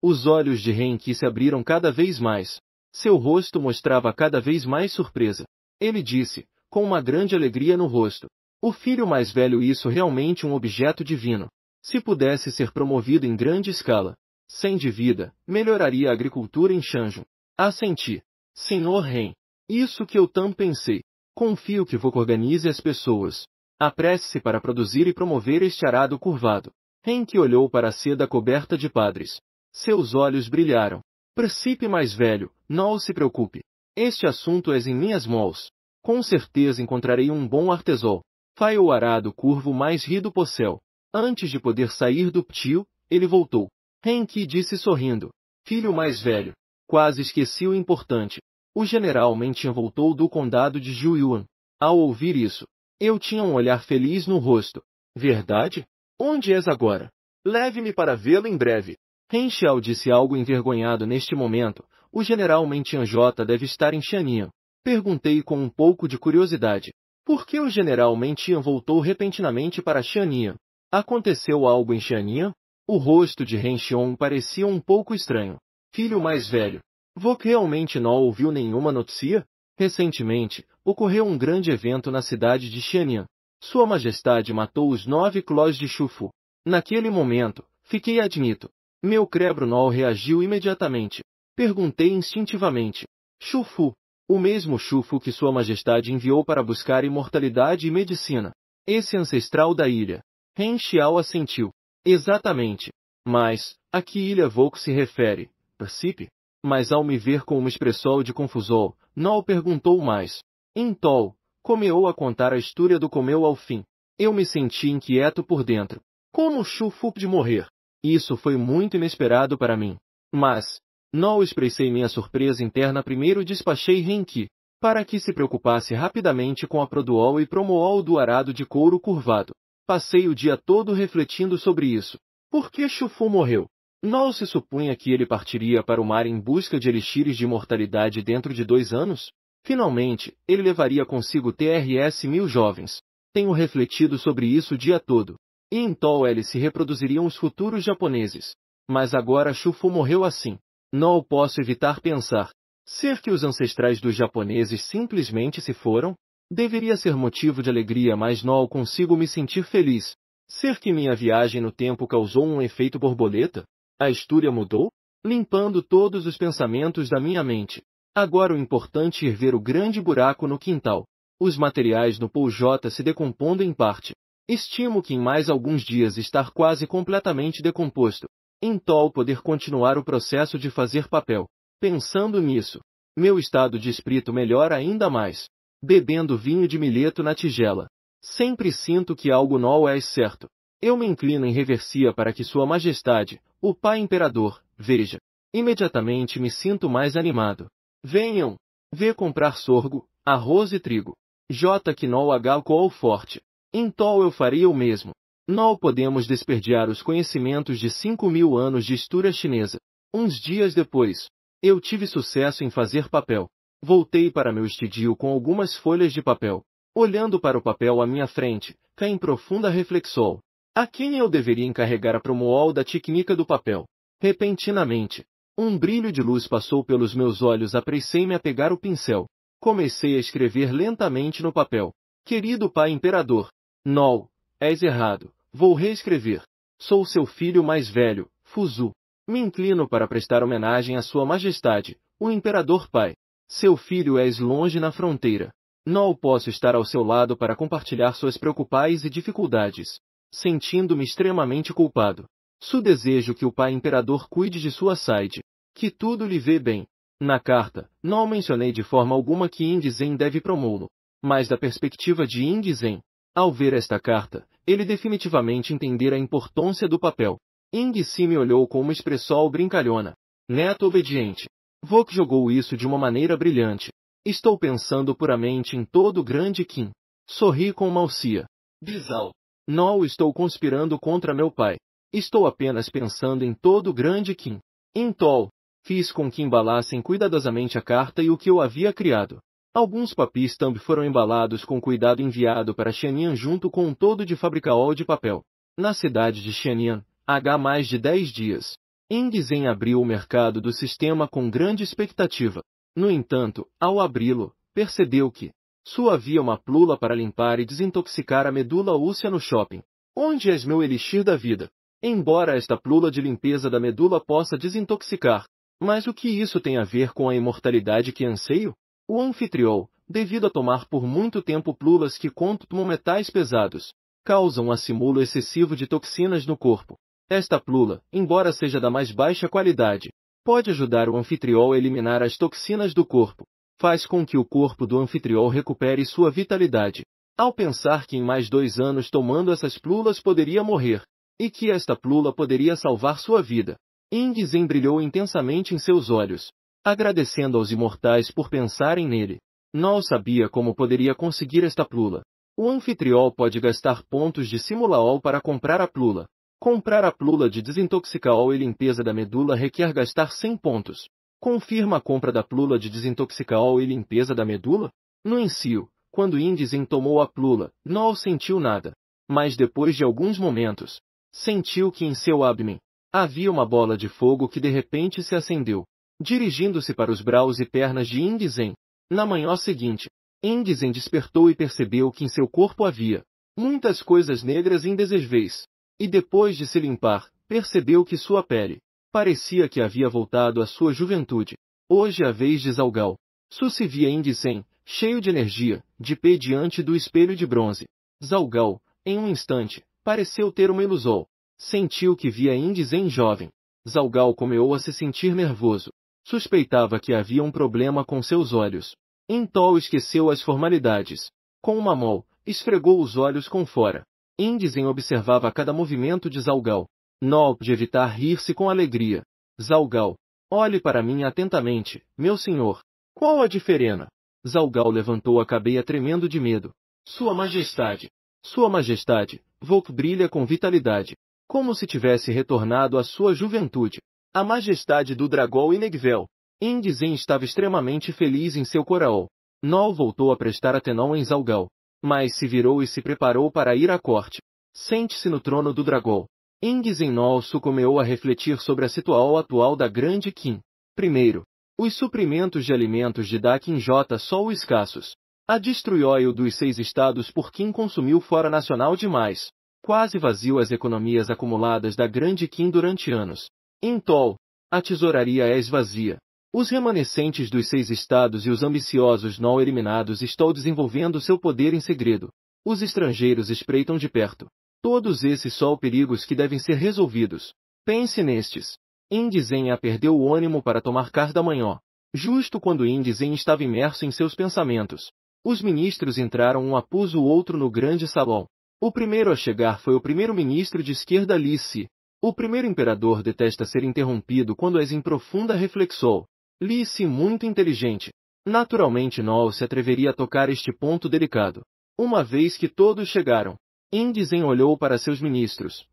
Os olhos de Henki se abriram cada vez mais. Seu rosto mostrava cada vez mais surpresa. Ele disse, com uma grande alegria no rosto. O filho mais velho, isso realmente um objeto divino. Se pudesse ser promovido em grande escala, sem dívida, melhoraria a agricultura em Shanjun. Assenti. Senhor Ren. Isso que eu tanto pensei. Confio que Vok organize as pessoas. Apresse-se para produzir e promover este arado curvado. Henki olhou para a seda coberta de padres. Seus olhos brilharam. Príncipe mais velho, não se preocupe. Este assunto é em minhas mãos. Com certeza encontrarei um bom artesão. Fai o arado curvo mais rido possível. Antes de poder sair do ptio, ele voltou. Henki disse sorrindo. Filho mais velho. Quase esqueci o importante. O general Mentin voltou do condado de Juyuan. Ao ouvir isso, eu tinha um olhar feliz no rosto. Verdade? Onde és agora? Leve-me para vê-lo em breve. Ren Xiao disse algo envergonhado neste momento. O general Mentin J deve estar em Xiannian. Perguntei com um pouco de curiosidade. Por que o general Mentin voltou repentinamente para Xiannian? Aconteceu algo em Xiannian? O rosto de Ren Xiong parecia um pouco estranho. Filho mais velho. Vok realmente não ouviu nenhuma notícia? Recentemente, ocorreu um grande evento na cidade de Xiannian. Sua Majestade matou os 9 clãs de Shufu. Naquele momento, fiquei admito. Meu cérebro não reagiu imediatamente. Perguntei instintivamente. Shufu. O mesmo Shufu que Sua Majestade enviou para buscar imortalidade e medicina. Esse ancestral da ilha. Ren Xiao assentiu. Exatamente. Mas, a que ilha Vok se refere? Príncipe? Mas ao me ver com uma expressão de confusão, não perguntou mais. Então, começou a contar a história do comeu ao fim. Eu me senti inquieto por dentro. Como Shufu de morrer? Isso foi muito inesperado para mim. Mas, não expressei minha surpresa interna. Primeiro despachei Henki, para que se preocupasse rapidamente com a produol e promool do arado de couro curvado. Passei o dia todo refletindo sobre isso. Por que Shufu morreu? Não se supunha que ele partiria para o mar em busca de elixires de imortalidade dentro de 2 anos? Finalmente, ele levaria consigo TRS 1000 jovens. Tenho refletido sobre isso o dia todo. E então eles se reproduziriam os futuros japoneses. Mas agora Shufu morreu assim. Não posso evitar pensar. Ser que os ancestrais dos japoneses simplesmente se foram? Deveria ser motivo de alegria, mas não consigo me sentir feliz. Ser que minha viagem no tempo causou um efeito borboleta? A história mudou? Limpando todos os pensamentos da minha mente. Agora o importante é ver o grande buraco no quintal. Os materiais no J se decompondo em parte. Estimo que em mais alguns dias estar quase completamente decomposto. Então poder continuar o processo de fazer papel. Pensando nisso, meu estado de espírito melhora ainda mais. Bebendo vinho de milheto na tigela. Sempre sinto que algo não é certo. Eu me inclino em reversia para que Sua Majestade, o Pai Imperador, veja. Imediatamente me sinto mais animado. Venham! Vê comprar sorgo, arroz e trigo. J. Quinol H. Alcool forte. Então eu faria o mesmo. Não podemos desperdiçar os conhecimentos de 5.000 anos de história chinesa. Uns dias depois, eu tive sucesso em fazer papel. Voltei para meu estúdio com algumas folhas de papel. Olhando para o papel à minha frente, caí em profunda reflexão. A quem eu deveria encarregar a promoção da técnica do papel? Repentinamente, um brilho de luz passou pelos meus olhos. Apressei-me a pegar o pincel. Comecei a escrever lentamente no papel. Querido pai imperador. Não, és errado. Vou reescrever. Sou seu filho mais velho, Fuzu. Me inclino para prestar homenagem à sua majestade, o imperador pai. Seu filho és longe na fronteira. Não posso estar ao seu lado para compartilhar suas preocupações e dificuldades. Sentindo-me extremamente culpado. Su desejo que o pai imperador cuide de sua saúde. Que tudo lhe vê bem. Na carta, não mencionei de forma alguma que Indizem deve promô-lo. Mas da perspectiva de Indizem, ao ver esta carta, ele definitivamente entendera a importância do papel. Indizem me olhou com uma expressão brincalhona. Neto obediente. Vok jogou isso de uma maneira brilhante. Estou pensando puramente em todo o grande Qin. Sorri com malcia. Bisal. Não estou conspirando contra meu pai. Estou apenas pensando em todo o grande Qin. Então, fiz com que embalassem cuidadosamente a carta e o que eu havia criado. Alguns papéis também foram embalados com cuidado enviado para Xianyan junto com um todo de fabricaol de papel. Na cidade de Xianyan, há mais de 10 dias. Indizem abriu o mercado do sistema com grande expectativa. No entanto, ao abri-lo, percebeu que só havia uma plula para limpar e desintoxicar a medula óssea no shopping. Onde és meu elixir da vida? Embora esta plula de limpeza da medula possa desintoxicar, mas o que isso tem a ver com a imortalidade que anseio? O anfitrião, devido a tomar por muito tempo plulas que contam metais pesados, causam um acúmulo excessivo de toxinas no corpo. Esta plula, embora seja da mais baixa qualidade, pode ajudar o anfitrião a eliminar as toxinas do corpo. Faz com que o corpo do anfitrião recupere sua vitalidade. Ao pensar que em mais 2 anos tomando essas plulas poderia morrer, e que esta plula poderia salvar sua vida, Indizem brilhou intensamente em seus olhos, agradecendo aos imortais por pensarem nele. Não sabia como poderia conseguir esta plula. O anfitrião pode gastar pontos de simulaol para comprar a plula. Comprar a plula de desintoxicaol e limpeza da medula requer gastar 100 pontos. Confirma a compra da plula de desintoxicaol e limpeza da medula? No início, quando Indizem tomou a plula, não sentiu nada. Mas depois de alguns momentos, sentiu que em seu abdômen havia uma bola de fogo que de repente se acendeu, dirigindo-se para os braços e pernas de Indizem. Na manhã seguinte, Indizem despertou e percebeu que em seu corpo havia muitas coisas negras e indesejáveis. E depois de se limpar, percebeu que sua pele parecia que havia voltado à sua juventude. Hoje a vez de Zalgal. Su se via Indizem, cheio de energia, de pé diante do espelho de bronze. Zalgal, em um instante, pareceu ter uma ilusão. Sentiu que via Indizem jovem. Zalgal começou a se sentir nervoso. Suspeitava que havia um problema com seus olhos. Então esqueceu as formalidades. Com uma mão, esfregou os olhos com fora. Indizem observava cada movimento de Zalgal. Não podia evitar rir-se com alegria. Zalgal, olhe para mim atentamente, meu senhor. Qual a diferença? Zalgal levantou a cabeça tremendo de medo. Sua Majestade. Sua Majestade, Volk brilha com vitalidade, como se tivesse retornado à sua juventude. A majestade do dragão Inegvel. Indizem estava extremamente feliz em seu coração. Não voltou a prestar atenção em Zalgal, mas se virou e se preparou para ir à corte. Sente-se no trono do dragão. Indizem não sucumbiu a refletir sobre a situação atual da grande Qin. Primeiro, os suprimentos de alimentos de da Qin J são escassos. A destruição dos 6 estados por Qin consumiu fora nacional demais. Quase vazio as economias acumuladas da grande Qin durante anos. Então, a tesouraria é esvazia. Os remanescentes dos 6 estados e os ambiciosos não eliminados estão desenvolvendo seu poder em segredo. Os estrangeiros espreitam de perto. Todos esses são perigos que devem ser resolvidos. Pense nestes. Indizem perdeu o ânimo para tomar café da manhã. Justo quando Indizem estava imerso em seus pensamentos, os ministros entraram um após o outro no grande salão. O primeiro a chegar foi o primeiro-ministro de esquerda Li Si. O primeiro imperador detesta ser interrompido quando és em profunda reflexão. Li Si muito inteligente. Naturalmente Nol se atreveria a tocar este ponto delicado. Uma vez que todos chegaram, Indzen olhou para seus ministros.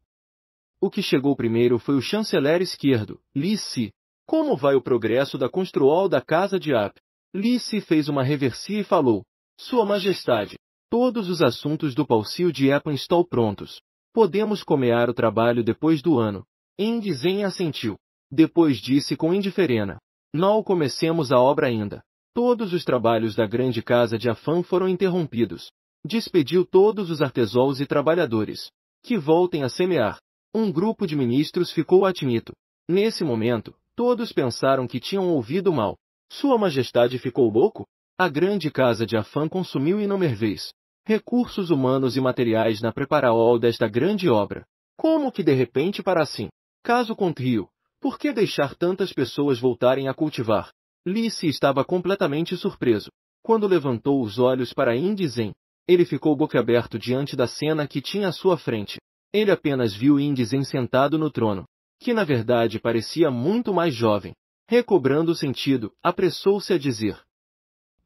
O que chegou primeiro foi o chanceler esquerdo, Li Si. Como vai o progresso da construol da casa de Ap? Li Si fez uma reversia e falou. Sua Majestade, todos os assuntos do Palcio de Epan estão prontos. Podemos começar o trabalho depois do ano. Indzen assentiu. Depois disse com indiferença. Não comecemos a obra ainda. Todos os trabalhos da grande casa de Afan foram interrompidos. Despediu todos os artesãos e trabalhadores. Que voltem a semear. Um grupo de ministros ficou atinito. Nesse momento, todos pensaram que tinham ouvido mal. Sua Majestade ficou louco? A grande casa de Afan consumiu inúmeros recursos humanos e materiais na preparação desta grande obra. Como que de repente para assim? Caso contrário, por que deixar tantas pessoas voltarem a cultivar? Li Si estava completamente surpreso. Quando levantou os olhos para Indzen, ele ficou boquiaberto diante da cena que tinha à sua frente. Ele apenas viu Indzen sentado no trono, que na verdade parecia muito mais jovem. Recobrando o sentido, apressou-se a dizer.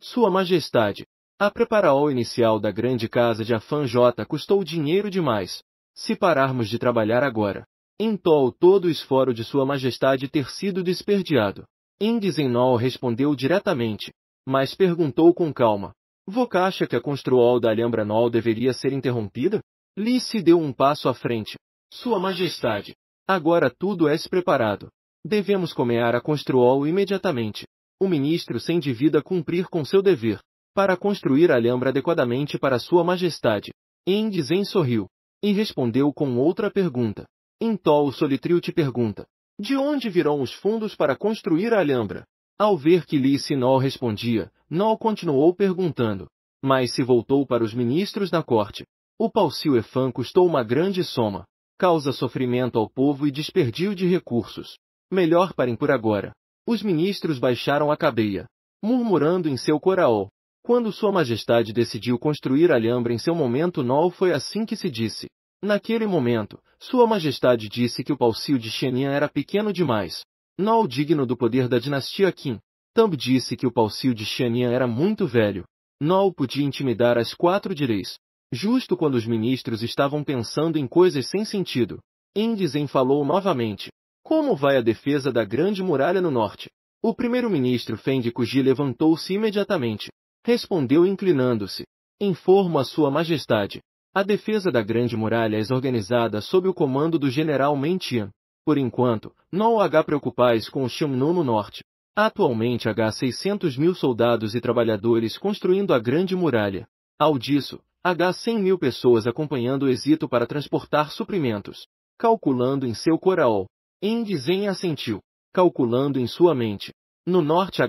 Sua Majestade, a preparação inicial da grande casa de Afan J custou dinheiro demais. Se pararmos de trabalhar agora, então todo o esforço de Sua Majestade ter sido desperdiado. Indzen não respondeu diretamente, mas perguntou com calma. Você acha que a construol da Alhambra Nol deveria ser interrompida? Li Si deu um passo à frente. Sua Majestade, agora tudo é preparado. Devemos começar a construol imediatamente. O ministro sem dívida cumprir com seu dever, para construir a Alhambra adequadamente para Sua Majestade. Indzen sorriu, e respondeu com outra pergunta. Então o Solitrio te pergunta. De onde virão os fundos para construir a Alhambra? Ao ver que Li Si não respondia, Nol continuou perguntando. Mas se voltou para os ministros da corte. O Palcio Efan custou uma grande soma. Causa sofrimento ao povo e desperdício de recursos. Melhor parem por agora. Os ministros baixaram a cabeça, murmurando em seu coração. Quando Sua Majestade decidiu construir a Alhambra em seu momento Nol foi assim que se disse. Naquele momento, Sua Majestade disse que o Palcio de Xianyan era pequeno demais. Nol digno do poder da dinastia Qin. Também disse que o Palcio de Xianyan era muito velho. Nol podia intimidar as 4 direis. Justo quando os ministros estavam pensando em coisas sem sentido. Indzen falou novamente. Como vai a defesa da grande muralha no norte? O primeiro-ministro Feng Kuji levantou-se imediatamente. Respondeu inclinando-se. Informo a Sua Majestade. A defesa da grande muralha é organizada sob o comando do general Meng Tian. Por enquanto, não há preocupais com o Xiongnu no norte. Atualmente há 600.000 soldados e trabalhadores construindo a grande muralha. Ao disso, há 100.000 pessoas acompanhando o êxito para transportar suprimentos. Calculando em seu coração. Indzen assentiu, calculando em sua mente. No norte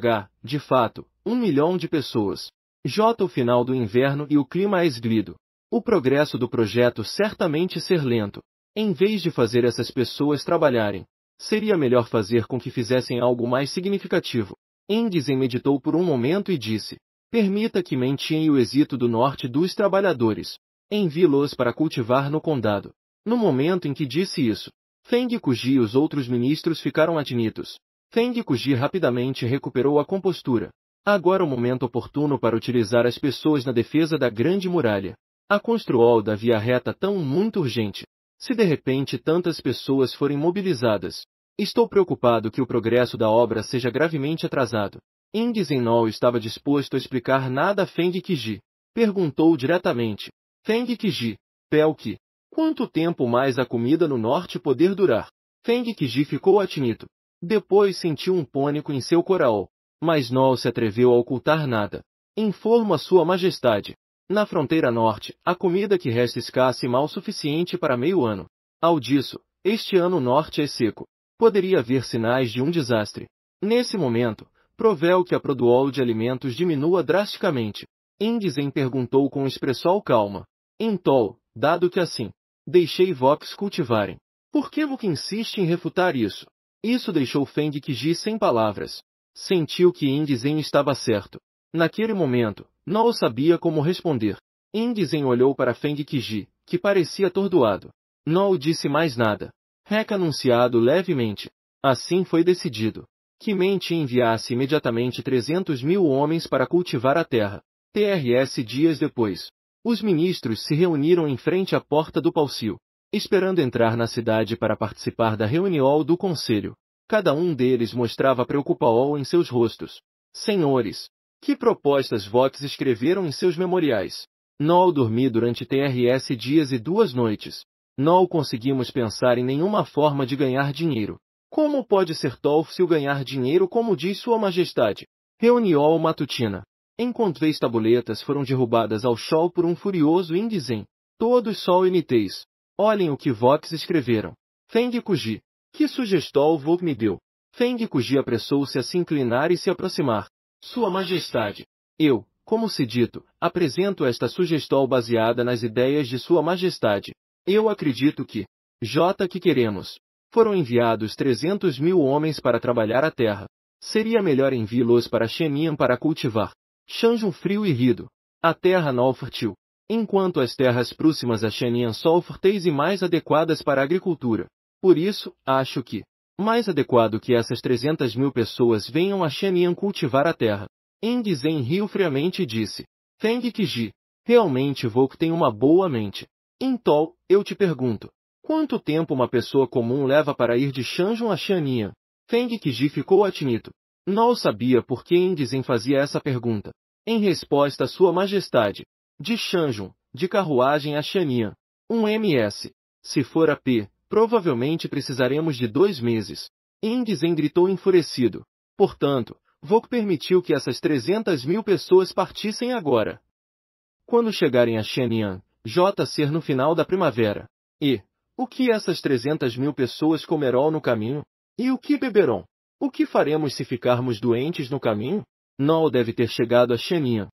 de fato, 1 milhão de pessoas. O final do inverno e o clima é esgrido. O progresso do projeto certamente ser lento. Em vez de fazer essas pessoas trabalharem, seria melhor fazer com que fizessem algo mais significativo. Indzen meditou por um momento e disse. Permita que mentie o êxito do norte dos trabalhadores. Envie-los para cultivar no condado. No momento em que disse isso, Feng Kuji e os outros ministros ficaram atinitos. Feng Kuji rapidamente recuperou a compostura. Agora o momento oportuno para utilizar as pessoas na defesa da grande muralha. A construol da via reta tão muito urgente. Se de repente tantas pessoas forem mobilizadas, estou preocupado que o progresso da obra seja gravemente atrasado. Indzen não estava disposto a explicar nada a Feng Kuji. Perguntou diretamente. Feng Kuji, Pelk, quanto tempo mais a comida no norte poder durar? Feng Kuji ficou atinito. Depois sentiu um pânico em seu coração, mas não se atreveu a ocultar nada. Informo a Sua Majestade. Na fronteira norte, a comida que resta escassa e mal suficiente para meio ano. Ao disso, este ano o norte é seco. Poderia haver sinais de um desastre. Nesse momento, provéu que a produção de alimentos diminua drasticamente. Indzen perguntou com expressão calma. Então, dado que assim, deixei Vox cultivarem. Por que você insiste em refutar isso? Isso deixou Feng Kuji sem palavras. Sentiu que Indzen estava certo. Naquele momento, não sabia como responder. Indzen olhou para Feng Kuji, que parecia atordoado. Não disse mais nada. Rec anunciado levemente. Assim foi decidido. que Mente enviasse imediatamente 300.000 homens para cultivar a terra. TRS dias depois. Os ministros se reuniram em frente à porta do Pálcio, esperando entrar na cidade para participar da reunião do conselho. Cada um deles mostrava preocupação em seus rostos. Senhores, que propostas Vox escreveram em seus memoriais? Não dormi durante TRS dias e 2 noites. Não conseguimos pensar em nenhuma forma de ganhar dinheiro. Como pode ser Tolfsil ganhar dinheiro como diz Sua Majestade? Reunião matutina. Encontrei tabuletas foram derrubadas ao chão por um furioso Indizem. Todos sol e niteis. Olhem o que Vox escreveram. Feng Kuji. Que sugestão Vok me deu? Feng Kuji apressou-se a se inclinar e se aproximar. Sua Majestade. Eu, como se dito, apresento esta sugestão baseada nas ideias de Sua Majestade. Eu acredito que que queremos. Foram enviados 300.000 homens para trabalhar a terra. Seria melhor enviá-los para Xenian para cultivar. Shanjun frio e rido. A terra não fértil. Enquanto as terras próximas a Xenian são férteis e mais adequadas para a agricultura. Por isso, acho que mais adequado que essas 300.000 pessoas venham a Xenian cultivar a terra. Indizem riu friamente e disse. Feng Qiji, realmente Vok tem uma boa mente. Então, eu te pergunto. Quanto tempo uma pessoa comum leva para ir de Shanjun a Xenian? Feng Qiji ficou atinito. Não sabia por que Indizem fazia essa pergunta. Em resposta a Sua Majestade. De Shanjun, de carruagem a Xenian. 1 ms. Se for a pé, provavelmente precisaremos de 2 meses. Indizem gritou enfurecido. Portanto, Vok permitiu que essas 300.000 pessoas partissem agora. Quando chegarem a Xenian, ser no final da primavera. E o que essas 300.000 pessoas comerão no caminho? E o que beberão? O que faremos se ficarmos doentes no caminho? Não deve ter chegado a Xenian.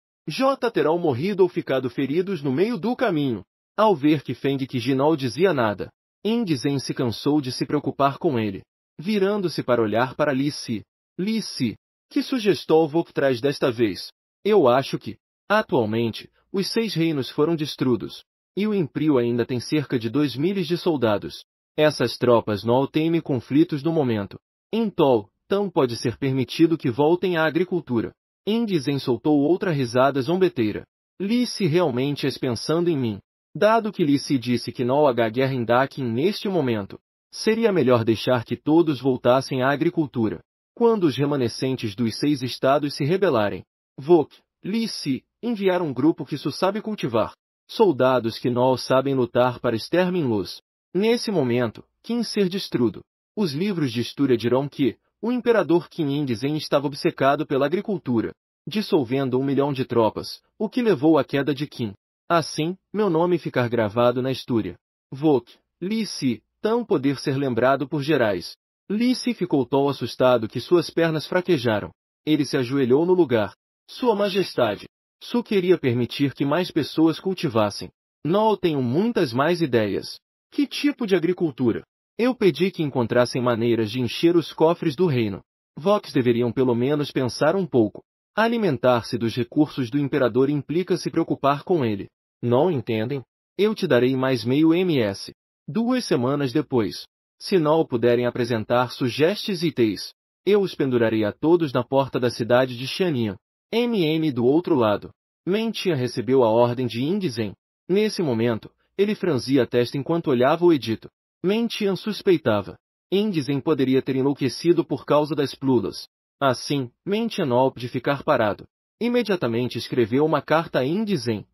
Terão morrido ou ficado feridos no meio do caminho. Ao ver que Feng Qiji não dizia nada, Indizem se cansou de se preocupar com ele. Virando-se para olhar para Li Si. Li Si, que sugestão Vok traz desta vez? Eu acho que, atualmente, os 6 reinos foram destruídos. E o Império ainda tem cerca de 2.000 de soldados. Essas tropas não temem conflitos no momento. Então, pode ser permitido que voltem à agricultura. Indizem soltou outra risada zombeteira. Li Si realmente és pensando em mim. Dado que Li Si disse que não há guerra em Dakin neste momento, seria melhor deixar que todos voltassem à agricultura. Quando os remanescentes dos 6 estados se rebelarem, Vok, Li Si, enviar um grupo que só sabe cultivar. Soldados que não sabem lutar para exterminá-los. Nesse momento, Qin ser destruído. Os livros de história dirão que o imperador Qin Indizem estava obcecado pela agricultura, dissolvendo 1 milhão de tropas, o que levou à queda de Qin. Assim, meu nome ficar gravado na história. Vok, Li Si, tão poder ser lembrado por gerais. Li Si ficou tão assustado que suas pernas fraquejaram. Ele se ajoelhou no lugar. Sua Majestade, Su queria permitir que mais pessoas cultivassem. Não tenho muitas mais ideias. Que tipo de agricultura? Eu pedi que encontrassem maneiras de encher os cofres do reino. Vox deveriam pelo menos pensar um pouco. Alimentar-se dos recursos do imperador implica se preocupar com ele. Não entendem? Eu te darei mais meio ms. 2 semanas depois. Se não puderem apresentar sugestões itens, eu os pendurarei a todos na porta da cidade de Xanian. Do outro lado. Mentia recebeu a ordem de Indizem. Nesse momento, ele franzia a testa enquanto olhava o edito. Mentian suspeitava. Indizem poderia ter enlouquecido por causa das plulas. Assim, Mentian não pôde ficar parado. Imediatamente escreveu uma carta a Indizem.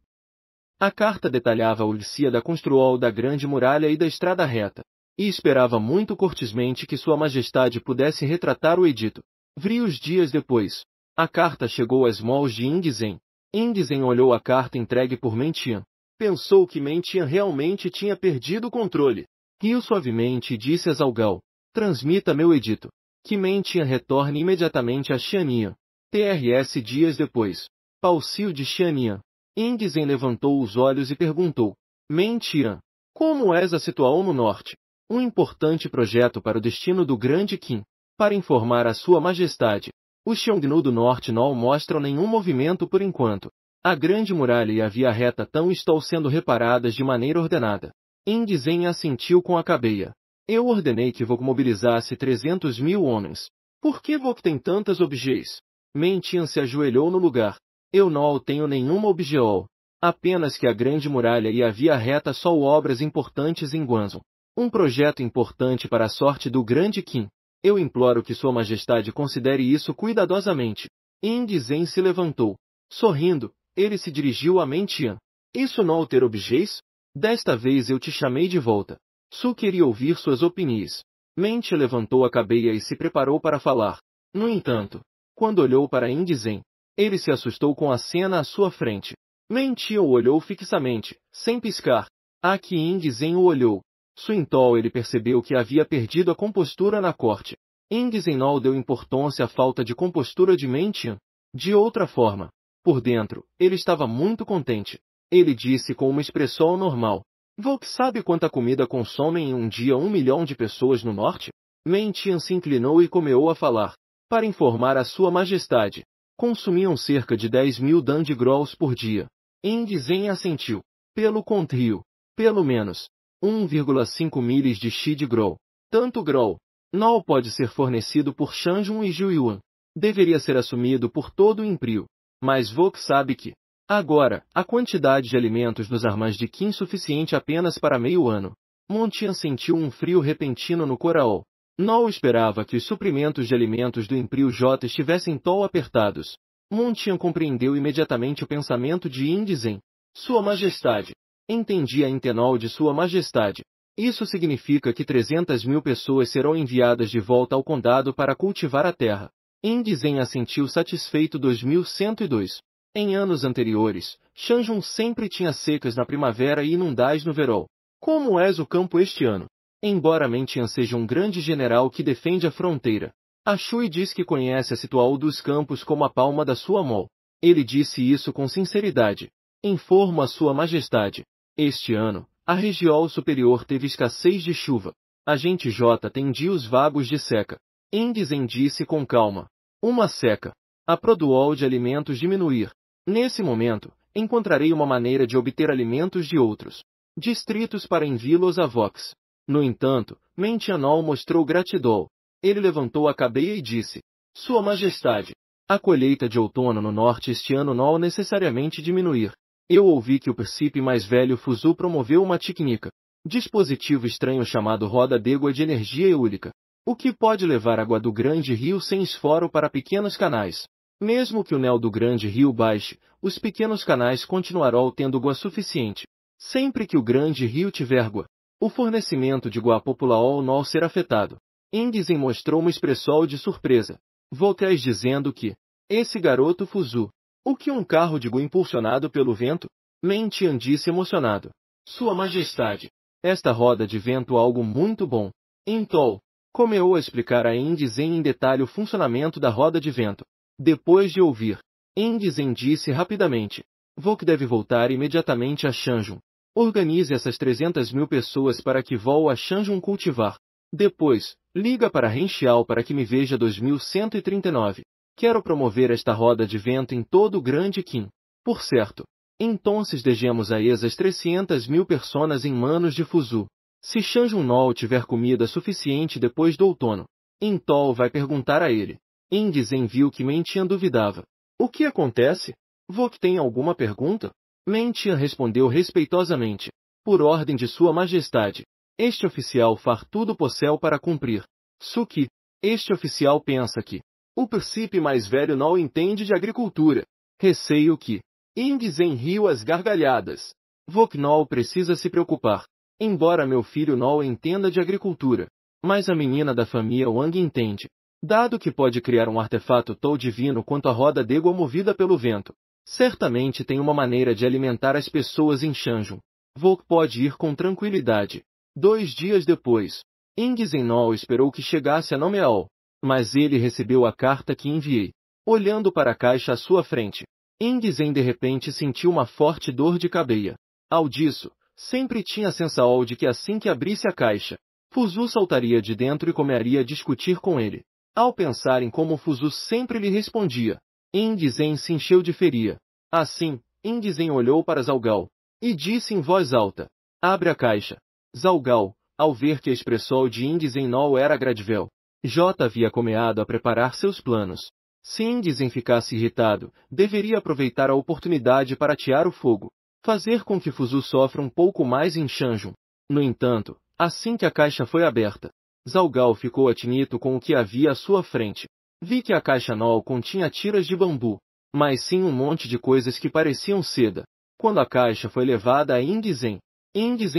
A carta detalhava a odisseia da construção da grande muralha e da estrada reta, e esperava muito cortesmente que Sua Majestade pudesse retratar o edito. Vrios dias depois, a carta chegou às mãos de Indizem. Indizem olhou a carta entregue por Mentian. Pensou que Mentian realmente tinha perdido o controle. Riu suavemente e disse a Zalgal: transmita meu edito. Que Mentian retorne imediatamente a Xanian. TRS dias depois. Pálcio de Xanian. Indizem levantou os olhos e perguntou: Mentian, como és a situação no norte? Um importante projeto para o destino do grande Qin. Para informar a Sua Majestade, os Xiongnu do norte não mostram nenhum movimento por enquanto. A grande muralha e a via reta estão sendo reparadas de maneira ordenada. Indizem assentiu com a cabeça. Eu ordenei que Vok mobilizasse 300.000 homens. Por que Vok tem tantas objeções? Mentian se ajoelhou no lugar. Eu não tenho nenhuma objeção. Apenas que a Grande Muralha e a Via Reta são obras importantes em Guangzhou. Um projeto importante para a sorte do Grande Qin. Eu imploro que Sua Majestade considere isso cuidadosamente. Indizen se levantou. Sorrindo, ele se dirigiu a Mentian. Isso não ter objeções? Desta vez eu te chamei de volta. Su queria ouvir suas opiniões. Mente levantou a cabeça e se preparou para falar. No entanto, quando olhou para Indizen, ele se assustou com a cena à sua frente. Mente o olhou fixamente, sem piscar. Aqui Indizen o olhou. Suintol ele percebeu que havia perdido a compostura na corte. Indizen não deu importância à falta de compostura de Mentian. De outra forma, por dentro, ele estava muito contente. Ele disse com uma expressão normal. Vok sabe quanta comida consomem em um dia 1 milhão de pessoas no norte? Mentian se inclinou e começou a falar. Para informar a Sua Majestade, consumiam cerca de 10.000 dandigrols por dia. Indizen assentiu. Pelo contrário, pelo menos 1,5 milhas de chi de grol. Tanto grol não pode ser fornecido por Shanjun e Jiuyuan. Deveria ser assumido por todo o Império. Mas Vok sabe que, agora, a quantidade de alimentos nos armãs de Qin suficiente apenas para meio ano. Montian sentiu um frio repentino no coração. Não esperava que os suprimentos de alimentos do Império J estivessem tão apertados. Montian compreendeu imediatamente o pensamento de Indizen. Sua Majestade. Entendi a intenol de Sua Majestade. Isso significa que 300.000 pessoas serão enviadas de volta ao condado para cultivar a terra. Indizen assentiu satisfeito. 2102. Em anos anteriores, Shanjun sempre tinha secas na primavera e inundais no verão. Como és o campo este ano? Embora Mentian seja um grande general que defende a fronteira, a Shui diz que conhece a situação dos campos como a palma da sua mão. Ele disse isso com sinceridade. Informo a Sua Majestade. Este ano, a região superior teve escassez de chuva. A gente J tem dias vagos de seca. Indizen disse com calma. Uma seca. A produção de alimentos diminuir. Nesse momento, encontrarei uma maneira de obter alimentos de outros distritos para enviá-los a Vox. No entanto, Mentianol mostrou gratidão. Ele levantou a cabeça e disse. Sua Majestade, a colheita de outono no norte este ano não necessariamente diminuir. Eu ouvi que o príncipe mais velho Fuzu promoveu uma técnica, dispositivo estranho chamado roda d'água de energia eólica, o que pode levar água do grande rio sem esforço para pequenos canais. Mesmo que o nível do grande rio baixe, os pequenos canais continuarão tendo água suficiente. Sempre que o grande rio tiver água, o fornecimento de água popular não será afetado. Indizen mostrou uma expressão de surpresa. Voltais dizendo que, esse garoto Fuzu, o que um carro de água impulsionado pelo vento? Mentian disse emocionado. Sua Majestade, esta roda de vento é algo muito bom. Então, começou a explicar a Indizen em detalhe o funcionamento da roda de vento. Depois de ouvir, Indizen disse rapidamente. Vok deve voltar imediatamente a Shanjun. Organize essas 300.000 pessoas para que vão a Shanjun cultivar. Depois, liga para Renxiao para que me veja 2139. Quero promover esta roda de vento em todo o grande Qin. Por certo. Então deixemos a essas 300.000 pessoas em manos de Fuzu. Se Shanjun não tiver comida suficiente depois do outono, então vai perguntar a ele. Indizen viu que Mentian duvidava. O que acontece? Vok tem alguma pergunta? Mentian respondeu respeitosamente. Por ordem de Sua Majestade. Este oficial faz tudo possível para cumprir. Suki, este oficial pensa que o príncipe mais velho não entende de agricultura. Receio que Indizen riu às gargalhadas. Vok não precisa se preocupar. Embora meu filho não entenda de agricultura, mas a menina da família Wang entende. Dado que pode criar um artefato tão divino quanto a roda d'água movida pelo vento, certamente tem uma maneira de alimentar as pessoas em Shanjun. Vok pode ir com tranquilidade. 2 dias depois, Indizen não esperou que chegasse a Nomeal, mas ele recebeu a carta que enviei. Olhando para a caixa à sua frente, Indizen de repente sentiu uma forte dor de cabeça. Ao disso, sempre tinha a sensação de que assim que abrisse a caixa, Fuzu saltaria de dentro e começaria a discutir com ele. Ao pensar em como Fuzu sempre lhe respondia, Indizen se encheu de feria. Assim, Indizen olhou para Zalgal e disse em voz alta: Abre a caixa. Zalgal, ao ver que a expressão de Indizen não era agradável, J havia começado a preparar seus planos. Se Indizem ficasse irritado, deveria aproveitar a oportunidade para atear o fogo, fazer com que Fuzu sofra um pouco mais em Shanjun. No entanto, assim que a caixa foi aberta, Zhao Gao ficou atinito com o que havia à sua frente. Vi que a caixa não continha tiras de bambu, mas sim um monte de coisas que pareciam seda. Quando a caixa foi levada a Indizem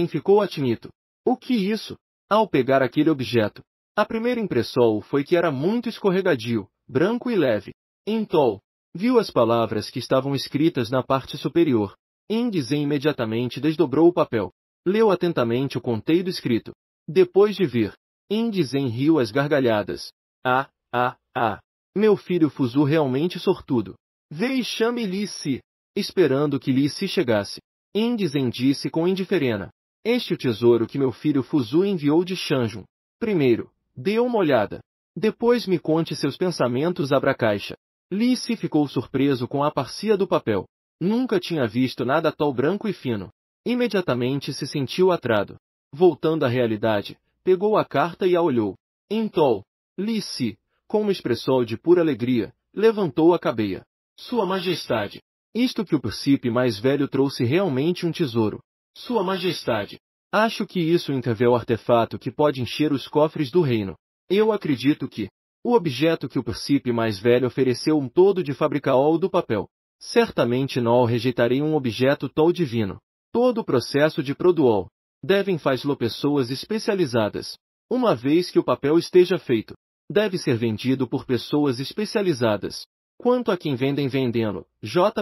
ficou atinito. O que isso? Ao pegar aquele objeto, a primeira impressão foi que era muito escorregadio, branco e leve. Então, viu as palavras que estavam escritas na parte superior. Indizem imediatamente desdobrou o papel. Leu atentamente o conteúdo escrito. Depois de ver, Indizem riu às gargalhadas. Meu filho Fuzu realmente sortudo. Vê e chame Li Si. Esperando que Li Si chegasse, Indizem disse com indiferença. Este é o tesouro que meu filho Fuzu enviou de Shanjun. Primeiro, dê uma olhada. Depois me conte seus pensamentos. Abra a caixa. Li Si ficou surpreso com a aparência do papel. Nunca tinha visto nada tão branco e fino. Imediatamente se sentiu atrado. Voltando à realidade, pegou a carta e a olhou. Então, Li Si, com uma expressão de pura alegria, levantou a cabeça. Sua Majestade, isto que o príncipe mais velho trouxe realmente um tesouro. Sua Majestade, acho que isso é o artefato que pode encher os cofres do reino. Eu acredito que o objeto que o príncipe mais velho ofereceu um todo de fabricação do papel. Certamente não rejeitarei um objeto tão divino. Todo o processo de produção devem fazê-lo pessoas especializadas. Uma vez que o papel esteja feito, deve ser vendido por pessoas especializadas. Quanto a quem vendendo,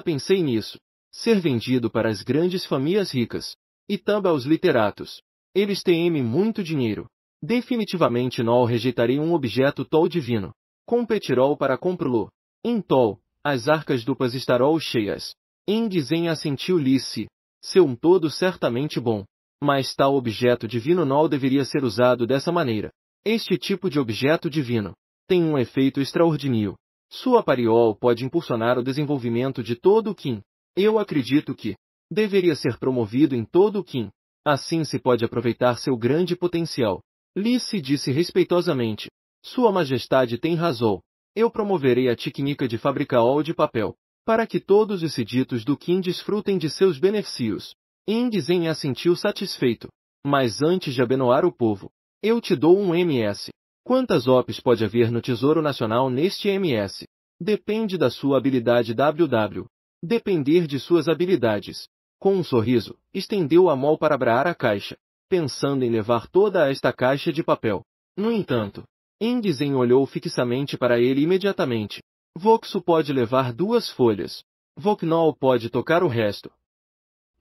pensei nisso. Ser vendido para as grandes famílias ricas. E também aos literatos. Eles têm muito dinheiro. Definitivamente não rejeitarei um objeto tão divino. Competirão para comprá-lo. Então, as arcas duplas estarão cheias. Indizem assentiu Li Si. Seu todo certamente bom. Mas tal objeto divino não deveria ser usado dessa maneira. Este tipo de objeto divino tem um efeito extraordinário. Sua aparição pode impulsionar o desenvolvimento de todo o Qin. Eu acredito que deveria ser promovido em todo o Qin. Assim se pode aproveitar seu grande potencial. Li Si disse respeitosamente. Sua Majestade tem razão. Eu promoverei a técnica de fabricação de papel, para que todos os súditos do Qin desfrutem de seus benefícios. Indizem assentiu satisfeito. Mas antes de abençoar o povo, eu te dou um MS. Quantas OPs pode haver no Tesouro Nacional neste MS? Depende da sua habilidade WW. Depender de suas habilidades. Com um sorriso, estendeu a mão para abrir a caixa, pensando em levar toda esta caixa de papel. No entanto, Indizem olhou fixamente para ele imediatamente. Voxo pode levar 2 folhas. Voknol pode tocar o resto.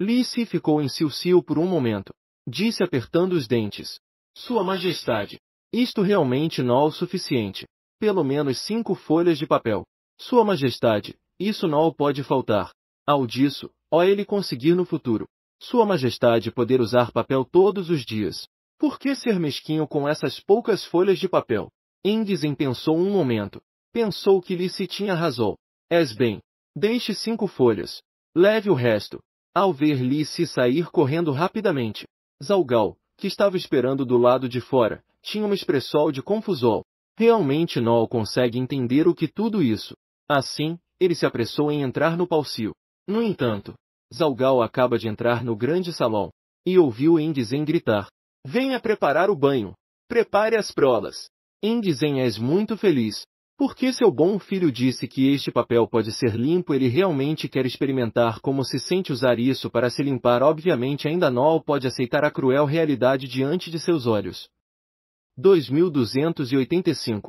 Li Si ficou em silcio por um momento. Disse apertando os dentes. Sua Majestade, isto realmente não é o suficiente. Pelo menos 5 folhas de papel. Sua Majestade, isso não pode faltar. Ao disso, ele conseguir no futuro. Sua Majestade poder usar papel todos os dias. Por que ser mesquinho com essas poucas folhas de papel? Indizem pensou um momento. Pensou que Li Si tinha razão. És bem. Deixe 5 folhas. Leve o resto. Ao ver Li Si sair correndo rapidamente, Zhao Gao, que estava esperando do lado de fora, tinha uma expressão de confusão. Realmente não consegue entender o que tudo isso. Assim, ele se apressou em entrar no pálcio. No entanto, Zhao Gao acaba de entrar no grande salão, e ouviu Indizem gritar. Venha preparar o banho. Prepare as prolas. Indizem és muito feliz. Porque seu bom filho disse que este papel pode ser limpo, ele realmente quer experimentar como se sente usar isso para se limpar. Obviamente ainda não pode aceitar a cruel realidade diante de seus olhos. 2285